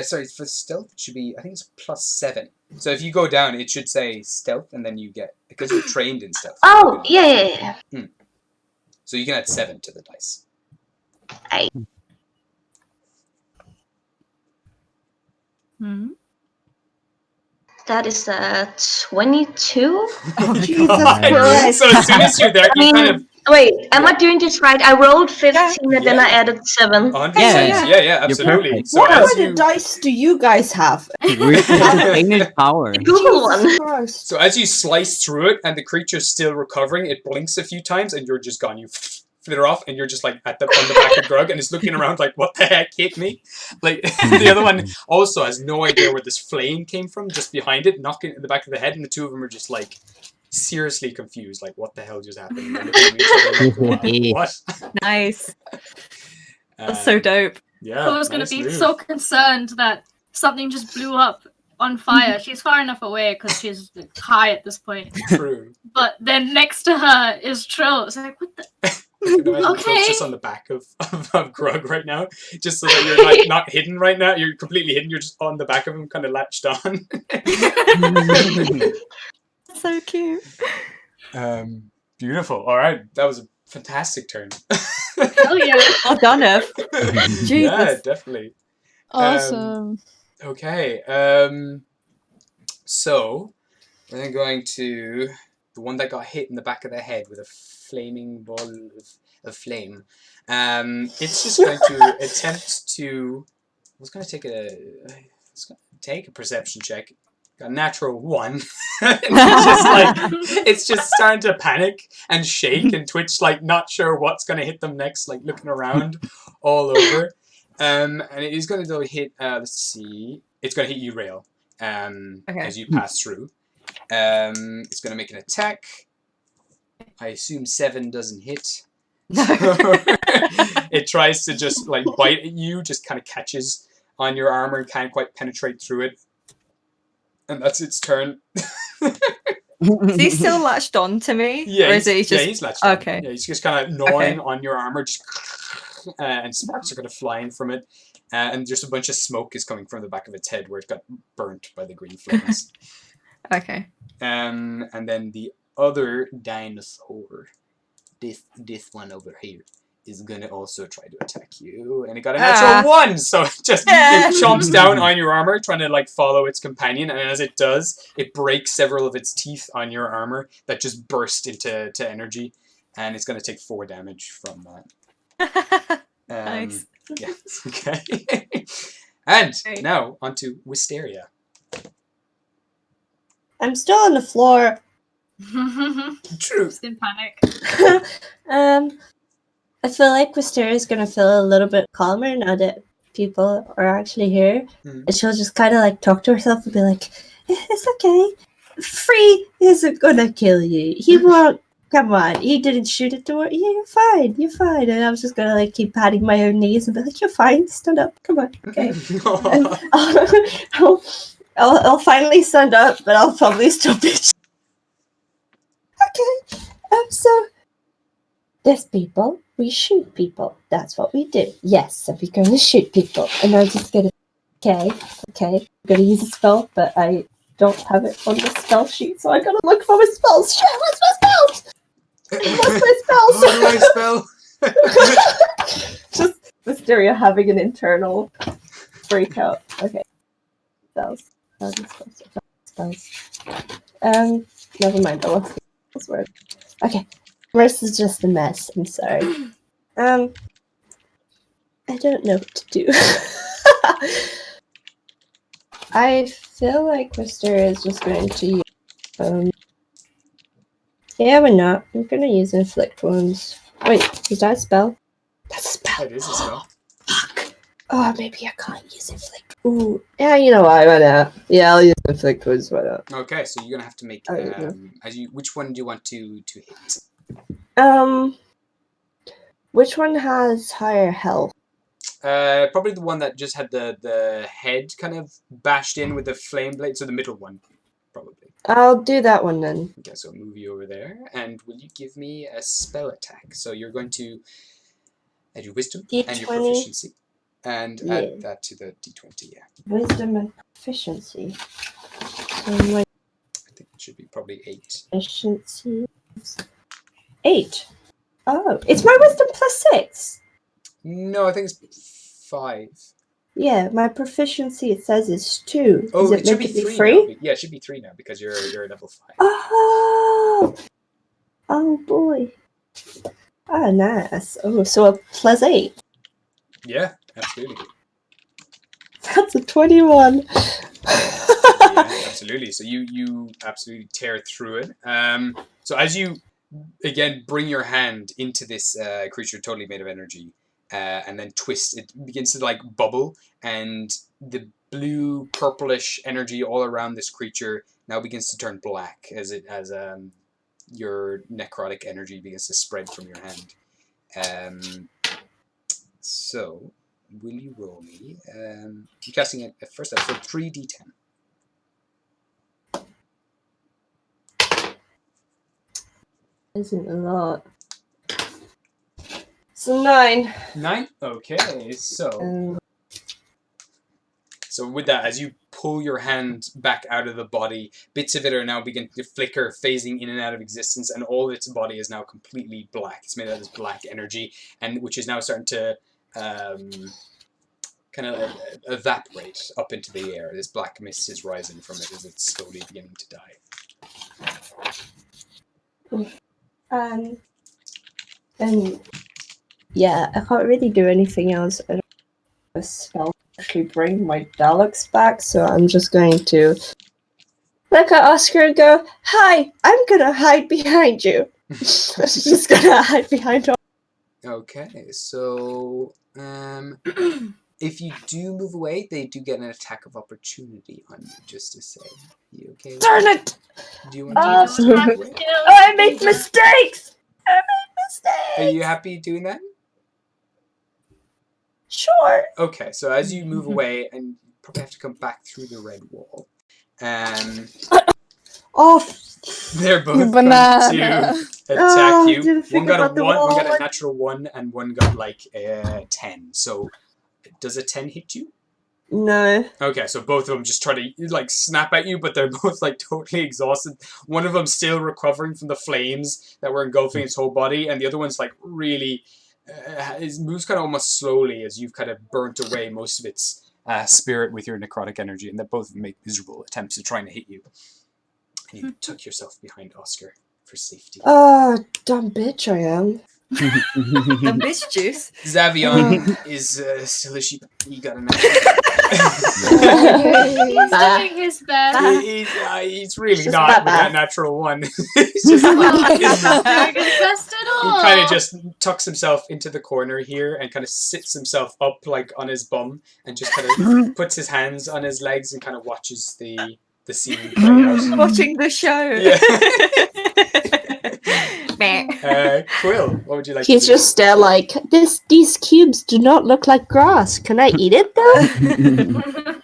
sorry, for stealth it should be, I think it's +7. So if you go down, it should say stealth, and then you get, because you're trained in stealth. Oh, yeah. So you can add 7 to the dice. That is a 22. Oh, Jesus Christ. So as soon as you're there, you kind of. Wait, am I doing this right? I rolled 15 and then I added 7. 100%. Yeah, absolutely. perfect. So What as kind of dice do you guys have? We're English power. Google one. Jesus Christ. So as you slice through it and the creature's still recovering, it blinks a few times and you're just gone. You flitter off and you're just like on the back of Grug and it's looking around like, what the heck hit me? Like the other one also has no idea where this flame came from, just behind it, knocking it in the back of the head, and the two of them are just like seriously confused, like what the hell just happened? What? Nice. That's so dope. Yeah. Chloe's gonna be so concerned that something just blew up on fire. She's far enough away because she's high at this point. True. But then next to her is Trill. It's like, what the? Okay. Just on the back of Grug right now, just so that you're like not hidden right now. You're completely hidden. You're just on the back of him, kind of latched on. So cute. Beautiful. All right, that was a fantastic turn. Hell yeah! Well done, Ev. Jesus. Yeah, definitely. Awesome. Okay. So we're then going to the one that got hit in the back of the head with a flaming ball of flame. It's just going to attempt to. It's going to take a perception check. Got a natural 1. It's just starting to panic and shake and twitch, like not sure what's going to hit them next, like looking around all over. And it is going to hit. Let's see. It's going to hit you, Rail. As you pass through. It's going to make an attack. I assume 7 doesn't hit. It tries to just like bite at you, just kind of catches on your armor and can't quite penetrate through it. And that's its turn. Is he still latched on to me? Yeah, or is it just... he's latched on. Okay. Yeah, he's just kind of gnawing on your armor, just and sparks are going to fly in from it. And just a bunch of smoke is coming from the back of its head where it got burnt by the green flames. Okay. And then the other dinosaur, this one over here, is going to also try to attack you. And it got a natural 1, so it chomps down on your armor, trying to like follow its companion. And as it does, it breaks several of its teeth on your armor that just burst into energy. And it's going to take 4 damage from that. Nice. Yeah. Okay. And now onto Wisteria. I'm still on the floor. True. Just in panic. I feel like Wisteria is gonna feel a little bit calmer now that people are actually here. Mhm. And she'll just kind of like talk to herself and be like, it's okay. Free isn't gonna kill you. He won't. Come on, he didn't shoot at the door. Yeah, you're fine. You're fine. And I was just gonna like keep patting my own knees and be like, you're fine. Stand up. Come on. Okay. And I'll finally stand up, but I'll probably still be. Okay. So there's people. We shoot people. That's what we do. Yes. So we're going to shoot people, and I'm just gonna. Okay. I'm gonna use a spell, but I don't have it on the spell sheet, so I gotta look for my spells. Shit, what's my spells? What's my spells? How do I spell? Just Wisteria having an internal breakout. Okay. Spells. Never mind. I lost the word. Okay. Rest is just a mess. I'm sorry. I don't know what to do. I feel like Wisteria is just going to use yeah, we're not. I'm gonna use inflict wounds. Wait, is that a spell? That's a spell. It is a spell. Fuck. Oh, maybe I can't use inflict. Ooh. Yeah, you know what? Why not? Yeah, I'll use inflict wounds. Why not? Okay, so you're gonna have to make which one do you want to hit? Which one has higher health? Probably the one that just had the head kind of bashed in with the flame blade, so the middle one, probably. I'll do that one then. Okay, so I'll move you over there, and will you give me a spell attack? So you're going to add your wisdom D20. and your proficiency, and Yeah. add that to the d20. Yeah, Wisdom and proficiency. So my I think it should be probably 8. proficiency is 8. Oh, it's my wisdom plus 6. No, I think it's 5. Yeah, my proficiency it says is 2. Oh, Does it should be 3 now. Yeah, it should be 3 now because you're level 5. Oh boy. Ah, nice. Oh, so a plus 8. Yeah, absolutely. That's a 21. Yeah, absolutely. So you absolutely tear through it. So as you again bring your hand into this creature totally made of energy, and then twist, it begins to like bubble, and the blue purplish energy all around this creature now begins to turn black as your necrotic energy begins to spread from your hand. So will you roll me? I'm casting it at first. So 3d10. Isn't a lot. So 9. 9? Okay, so with that, as you pull your hand back out of the body, bits of it are now beginning to flicker, phasing in and out of existence, and all of its body is now completely black. It's made out of this black energy, and which is now starting to kind of evaporate up into the air. This black mist is rising from it as it's slowly beginning to die. And yeah, I can't really do anything else. I don't have a spell to actually bring my Daleks back, so I'm just going to look at Oscar and go, "Hi, I'm gonna hide behind you." She's just gonna hide behind her. Okay, so if you do move away, they do get an attack of opportunity on you, just to say. You okay with Darn that? it! Do you want to You don't have move away? to. I make mistakes! Are you happy doing that? Sure. Okay, so as you move away, and you probably have to come back through the red wall, they're both going Banana. to attack you. didn't One think got a about the 1, one got wall. a natural 1, and one got like a 10. So, does a 10 hit you? No. Okay, so both of them just try to like snap at you, but they're both like totally exhausted. One of them still recovering from the flames that were engulfing its whole body, and the other one's like really, it moves kind of almost slowly as you've kind of burnt away most of its spirit with your necrotic energy, and they both make miserable attempts at trying to hit you. And you tuck yourself behind Oscar for safety. Oh, dumb bitch I am. The bitch juice. Xavion is still a sheep. You got a natural. He's doing his best. He's really Just not with Baba. that natural one. He's just He's not doing his best at he all. kind of just tucks himself into the corner here and kind of sits himself up like on his bum and just kind of puts his hands on his legs and kind of watches the scene play out. Watching the show. Yeah. Meh. Quill, what would you like He's to do? just there like, these cubes do not look like grass. Can I eat it though?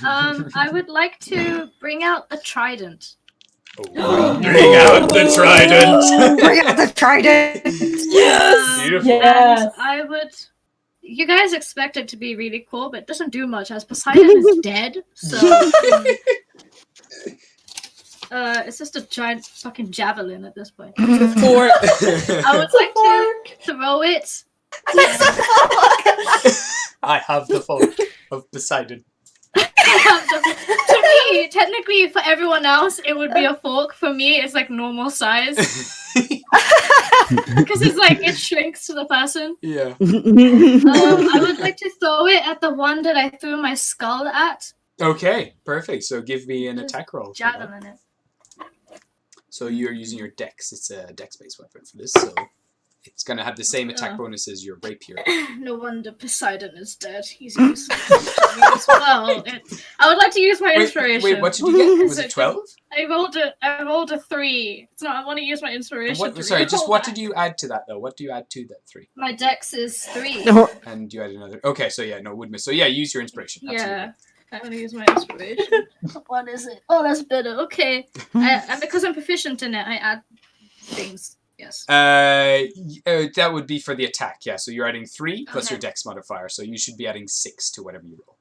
I would like to bring out the trident. Oh, bring out the trident! Bring out the trident. Yes. Beautiful. Yes. I would. You guys expect it to be really cool, but it doesn't do much as Poseidon is dead. So it's just a giant fucking javelin at this point. Fork. I would like to throw it. I have the fork of Poseidon. To me, technically, for everyone else, it would be a fork. For me, it's like normal size because it's like it shrinks to the person. Yeah. I would like to throw it at the one that I threw my skull at. Okay, perfect. So give me an attack roll. for that. Javelin it. So you're using your dex. It's a dex-based weapon for this, so it's gonna have the same attack bonus as your rapier. No wonder Poseidon is dead. He's useless to me as well. I would like to use my inspiration. Wait, what did you get? Was it 12? I rolled a 3. It's not. I want to use my inspiration. What, sorry, just what did you add to that though? What do you add to that 3? My dex is 3. And you add another. Okay, so yeah, no, would miss. So yeah, use your inspiration. Absolutely. Yeah. I'm gonna use my inspiration. What is it? Oh, that's better. Okay. And because I'm proficient in it, I add things. Yes. That would be for the attack. Yeah, so you're adding 3 plus your dex modifier, so you should be adding 6 to whatever you roll.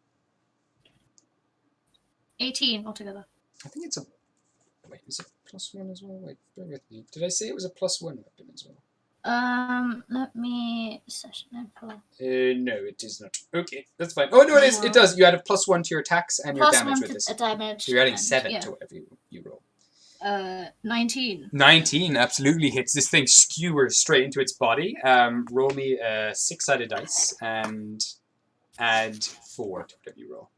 18 altogether. I think it's a. Wait, is it +1 as well? Wait, bear with me. Did I say it was a +1 weapon as well? Let me Sess'innek. No, it is not. Okay, that's fine. Oh no, it is. It does. You add a +1 to your attacks and your Plus damage 1 with this. to damage. So you're adding and- 7 yeah. to whatever you roll. 19. 19 absolutely hits. This thing skewers straight into its body. Roll me a 6-sided dice and add 4 to whatever you roll.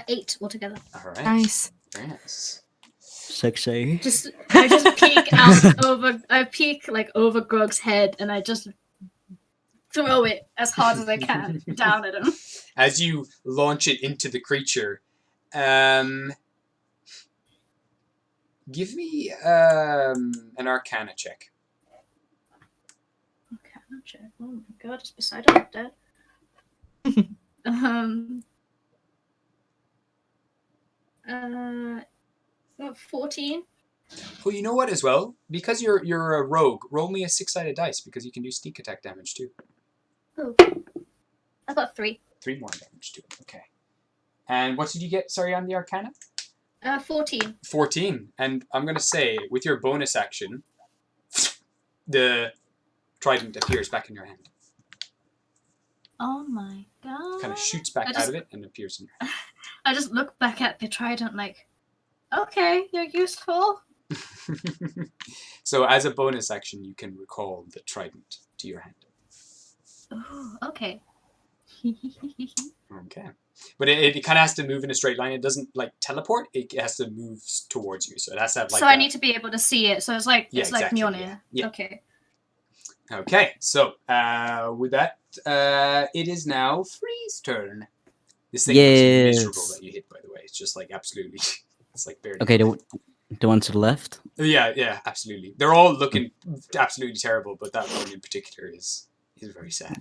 8 altogether. All right. Nice. Very nice. Sexy. I just peek out over. I peek like over Grog's head, and I just throw it as hard as I can down at him. As you launch it into the creature, give me an Arcana check. Arcana check. Oh my god, it's Poseidon dead. 14. Oh, you know what as well? Because you're a rogue, roll me a 6-sided dice because you can do sneak attack damage too. Oh, I got 3. 3 more damage too. Okay. And what did you get? Sorry, on the Arcana. 14. 14. And I'm gonna say with your bonus action, the trident appears back in your hand. Oh my god. Kind of shoots back out of it and appears in your hand. I just look back at the trident like, okay, you're useful. So as a bonus action, you can recall the trident to your hand. Oh, okay. Okay. But it kind of has to move in a straight line. It doesn't like teleport. It has to move towards you. So it has to have like so I need to be able to see it. So it's like Yeah, it's like exactly, Mjolnir. yeah. Okay. Okay. So with that, it is now Free's turn. This thing looks miserable that you hit, by the way. It's just like absolutely. It's like barely. Okay, the one to the left. Yeah, absolutely. They're all looking absolutely terrible, but that one in particular is very sad.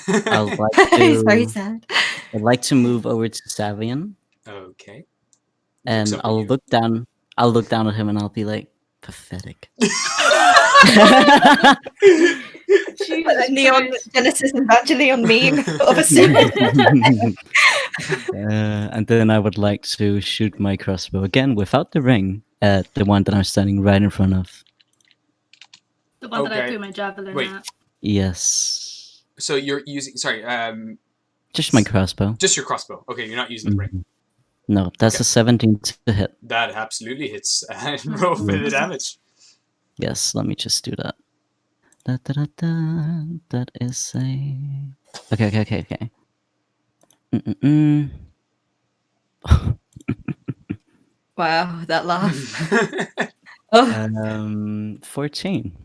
I'd like It's very to. sad. I'd like to move over to Savian, Okay. and Looks up at I'll you. look down. I'll look down at him, and I'll be like, pathetic. Neon Genesis Evangelion meme of a suit. And then I would like to shoot my crossbow again without the ring at the one that I'm standing right in front of. The one that I Okay. threw my javelin Wait. at. Yes, So you're using just my crossbow. just your crossbow. Okay, you're not using the ring. Mhm. No, that's Okay. a 17 to hit. That absolutely hits. Roll for the damage. Yes, let me just do that. Da, da, da, da. That is a. Okay. Mm-mm-mm. Wow, that laugh. Oh, 14.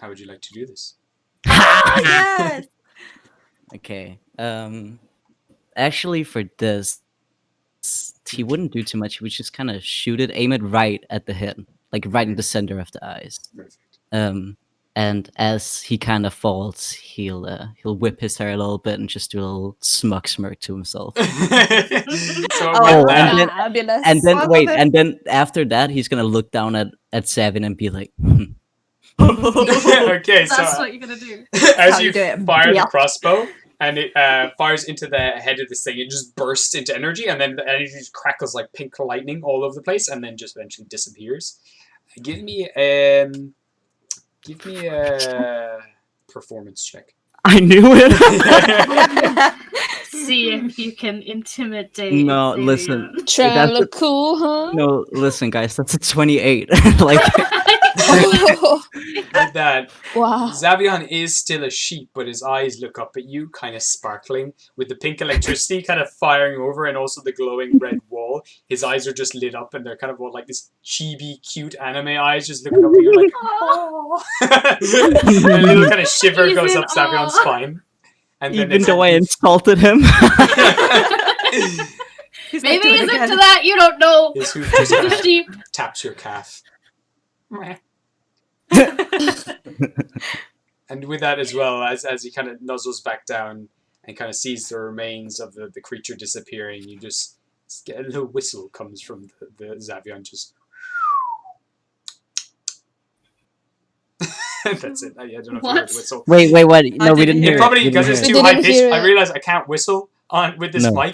How would you like to do this? yes. Okay. Actually, for this, he wouldn't do too much. He would just kind of shoot it, aim it right at the head, like right in the center of the eyes. Perfect. And as he kind of falls, he'll whip his hair a little bit and just do a little smug smirk to himself. So Oh, with that, and then- Fabulous. And I then love wait, it. and then after that, he's gonna look down at Savin and be like, okay, so That's what you're gonna do. as how you you do it. fire the Yeah. crossbow and it fires into the head of this thing, it just bursts into energy, and then the energy just crackles like pink lightning all over the place, and then just eventually disappears. Give me a performance check. I knew it. See if you can intimidate. No, Xavier. listen. Trying to That's look cool, huh? No, listen, guys, that's a 28. Like, Oh, With that, wow. Zavion is still a sheep, but his eyes look up at you, kind of sparkling, with the pink electricity kind of firing over, and also the glowing red wall. His eyes are just lit up, and they're kind of all like this chibi, cute anime eyes, just looking up at you like, oh. A little kind of shiver He's goes in up Zavion's awe. spine. And then even it's though I insulted him. He's like, Maybe "Do it he's again." into that. You don't know. his hoof just kind The of sheep. taps your calf. And with that as well, as he kind of nuzzles back down and kind of sees the remains of the creature disappearing, you just get a little whistle comes from the Zavion, just that's it. I don't know if you heard the whistle. Wait, what? No, we didn't didn't hear It it. probably We because didn't it's hear too We high didn't pitched. hear I it. realize I can't whistle on with this No. mic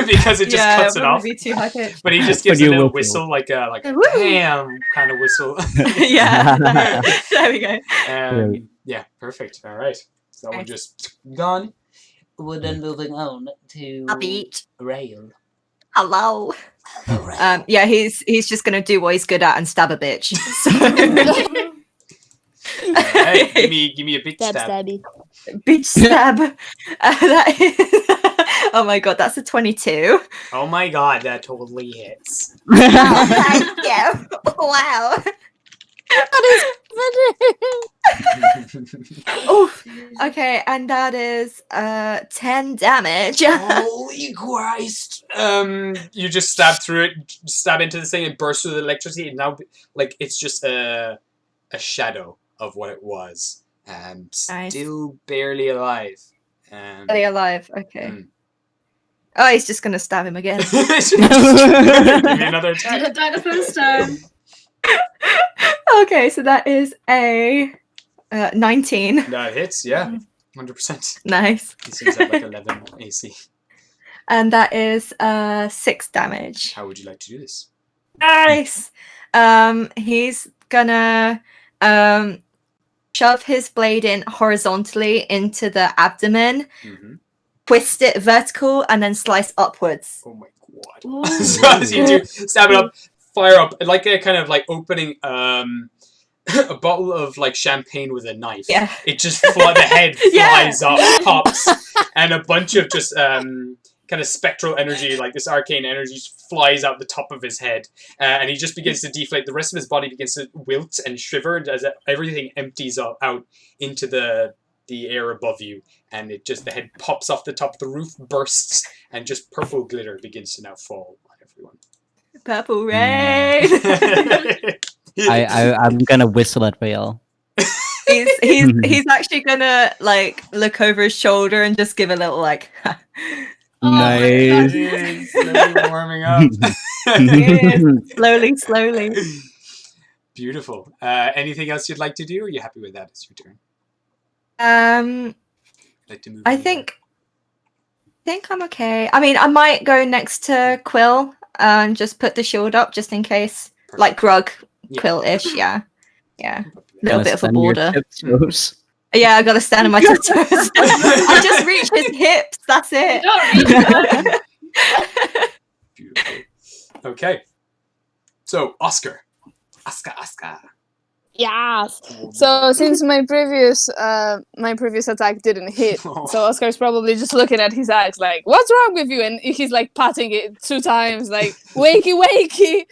because it just Yeah, cuts it probably off. be too high pitched. But he just But gives a you little will whistle, like a Woo! damn kind of whistle. Yeah, there we go. Right. Yeah, perfect. All right, so that one just gone. We're then moving on to A beach. Rail. Hello. Yeah, he's just gonna do what he's good at and stab a bitch. So Hey, give me a big Stab stab. stabby. bitch stab. That is, oh my god, that's a 22. Oh my god, that totally hits. Thank you. Wow. Oof. Okay, and that is 10 damage. Holy Christ! You just stab through it, stab into this thing, and burst with electricity. And now, like, it's just a shadow of what it was, and Nice. still barely alive. Are they alive? Okay. Mm. Oh, he's just gonna stab him again. Give me another attack. Didn't die the first time. Okay, so that is a 19. That hits, yeah, 100%. Nice. He seems to have like 11 AC. And that is 6 damage. How would you like to do this? Nice. He's gonna shove his blade in horizontally into the abdomen, Mm-hmm. twist it vertical, and then slice upwards. Oh my god. Ooh. So as you do, stab it up, fire up, like a kind of like opening a bottle of like champagne with a knife. Yeah. It just the head Yeah. flies up, pops, and a bunch of just kind of spectral energy, like this arcane energy, just flies out the top of his head, and he just begins to deflate. The rest of his body begins to wilt and shiver, and as everything empties out into the air above you, and it just the head pops off the top of the roof, bursts, and just purple glitter begins to now fall on everyone. Purple rain. I'm gonna whistle at Rael. he's actually gonna like look over his shoulder and just give a little like Nice. Slowly warming up. slowly. Beautiful. Anything else you'd like to do? Or are you happy with that? It's your turn. Like to move. I anywhere? think I'm okay. I mean, I might go next to Quill and just put the shield up just in case, like Grug, Yeah. Quill-ish. Yeah. Little Gonna bit of a stand on your border. tiptoes. Yeah, I gotta stand on my tiptoes. I just reach his hips. That's it. Don't reach that. Beautiful. Okay. So Oscar. Yes. So since my previous attack didn't hit, so Oscar's probably just looking at his axe like, "What's wrong with you?" And he's like patting it 2 times, like, "Wakey, wakey!"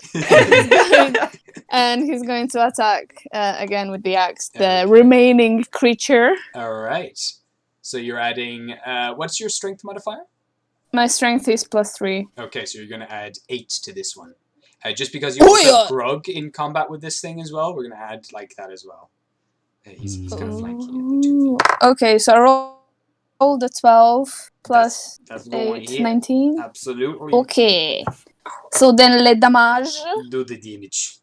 And he's going to attack again with the axe, the remaining creature. All right. So you're adding. What's your strength modifier? My strength is +3. Okay, so you're going to add 8 to this one. Just because you also have Grog in combat with this thing as well, we're going to add like that as well. He's going to flank you. Okay, so I roll the 12 plus that's 8, 19. Absolutely. Okay. So then le damage. Do the damage.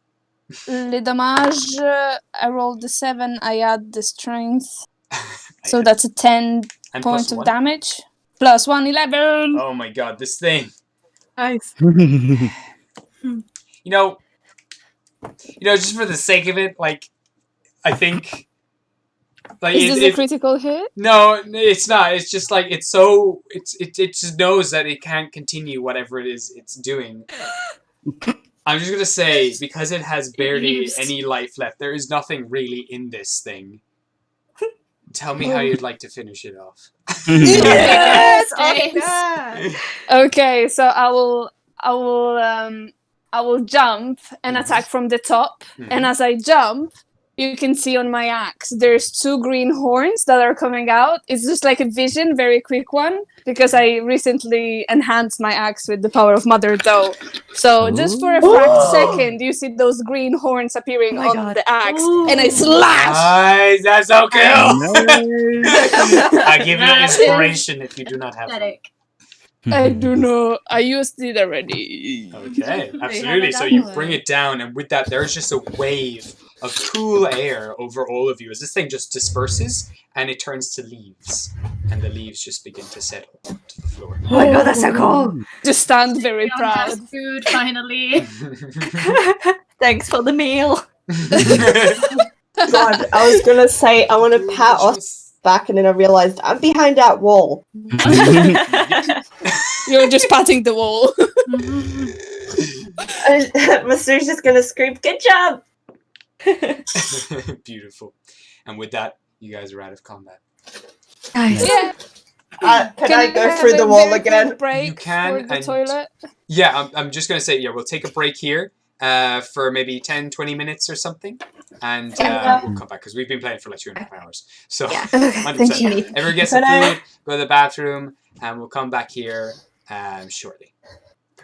Le damage, I rolled the 7, I add the strength. So that's a 10 point of damage. Plus 1, 11. Oh my god, this thing. Nice. You know, just for the sake of it, like, I think, like, is this a critical hit? No, it's not. It's just like it just knows that it can't continue whatever it is it's doing. I'm just gonna say, because it has barely any life left, there is nothing really in this thing. Tell me how you'd like to finish it off. Yes! Okay, so I will jump and attack from the top. And as I jump, you can see on my axe there's 2 green horns that are coming out. It's just like a vision, very quick one, because I recently enhanced my axe with the power of Mother Doe. So just for a fract second, you see those green horns appearing on the axe, and I slash. Nice, that's so cool. I give you inspiration if you do not have one. I do know. I used it already. Okay, absolutely. So you bring it down, and with that, there's just a wave of cool air over all of you as this thing just disperses and it turns to leaves, and the leaves just begin to settle to the floor. Oh my god, that's so cool! Just stand very proud. Food finally. Thanks for the meal. God, I was gonna say I want to pat us back, and then I realized I'm behind that wall. You're just patting the wall. Master's just gonna scream, "Good job!" Beautiful. And with that, you guys are out of combat. Nice. Yeah. Can I go through the wall again? Break You can, for the and- toilet. Yeah, I'm just going to say, we'll take a break here for maybe 10, 20 minutes or something. And we'll come back, because we've been playing for like 2.5 hours. So, 100%. Thank you. Everyone get some food, go to the bathroom, and we'll come back here shortly.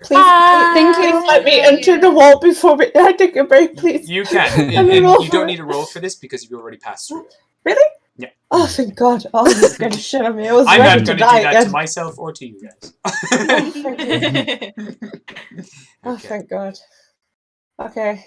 Please, thank you. Let me enter the wall before I take a break, please. You can. And you don't need a roll for this because you already passed through it. Really? Yeah. Oh, thank God. Oh, this scared the shit out of me. I was I'm ready not to going to do die that again. to myself or to you guys. Oh, thank God. Okay.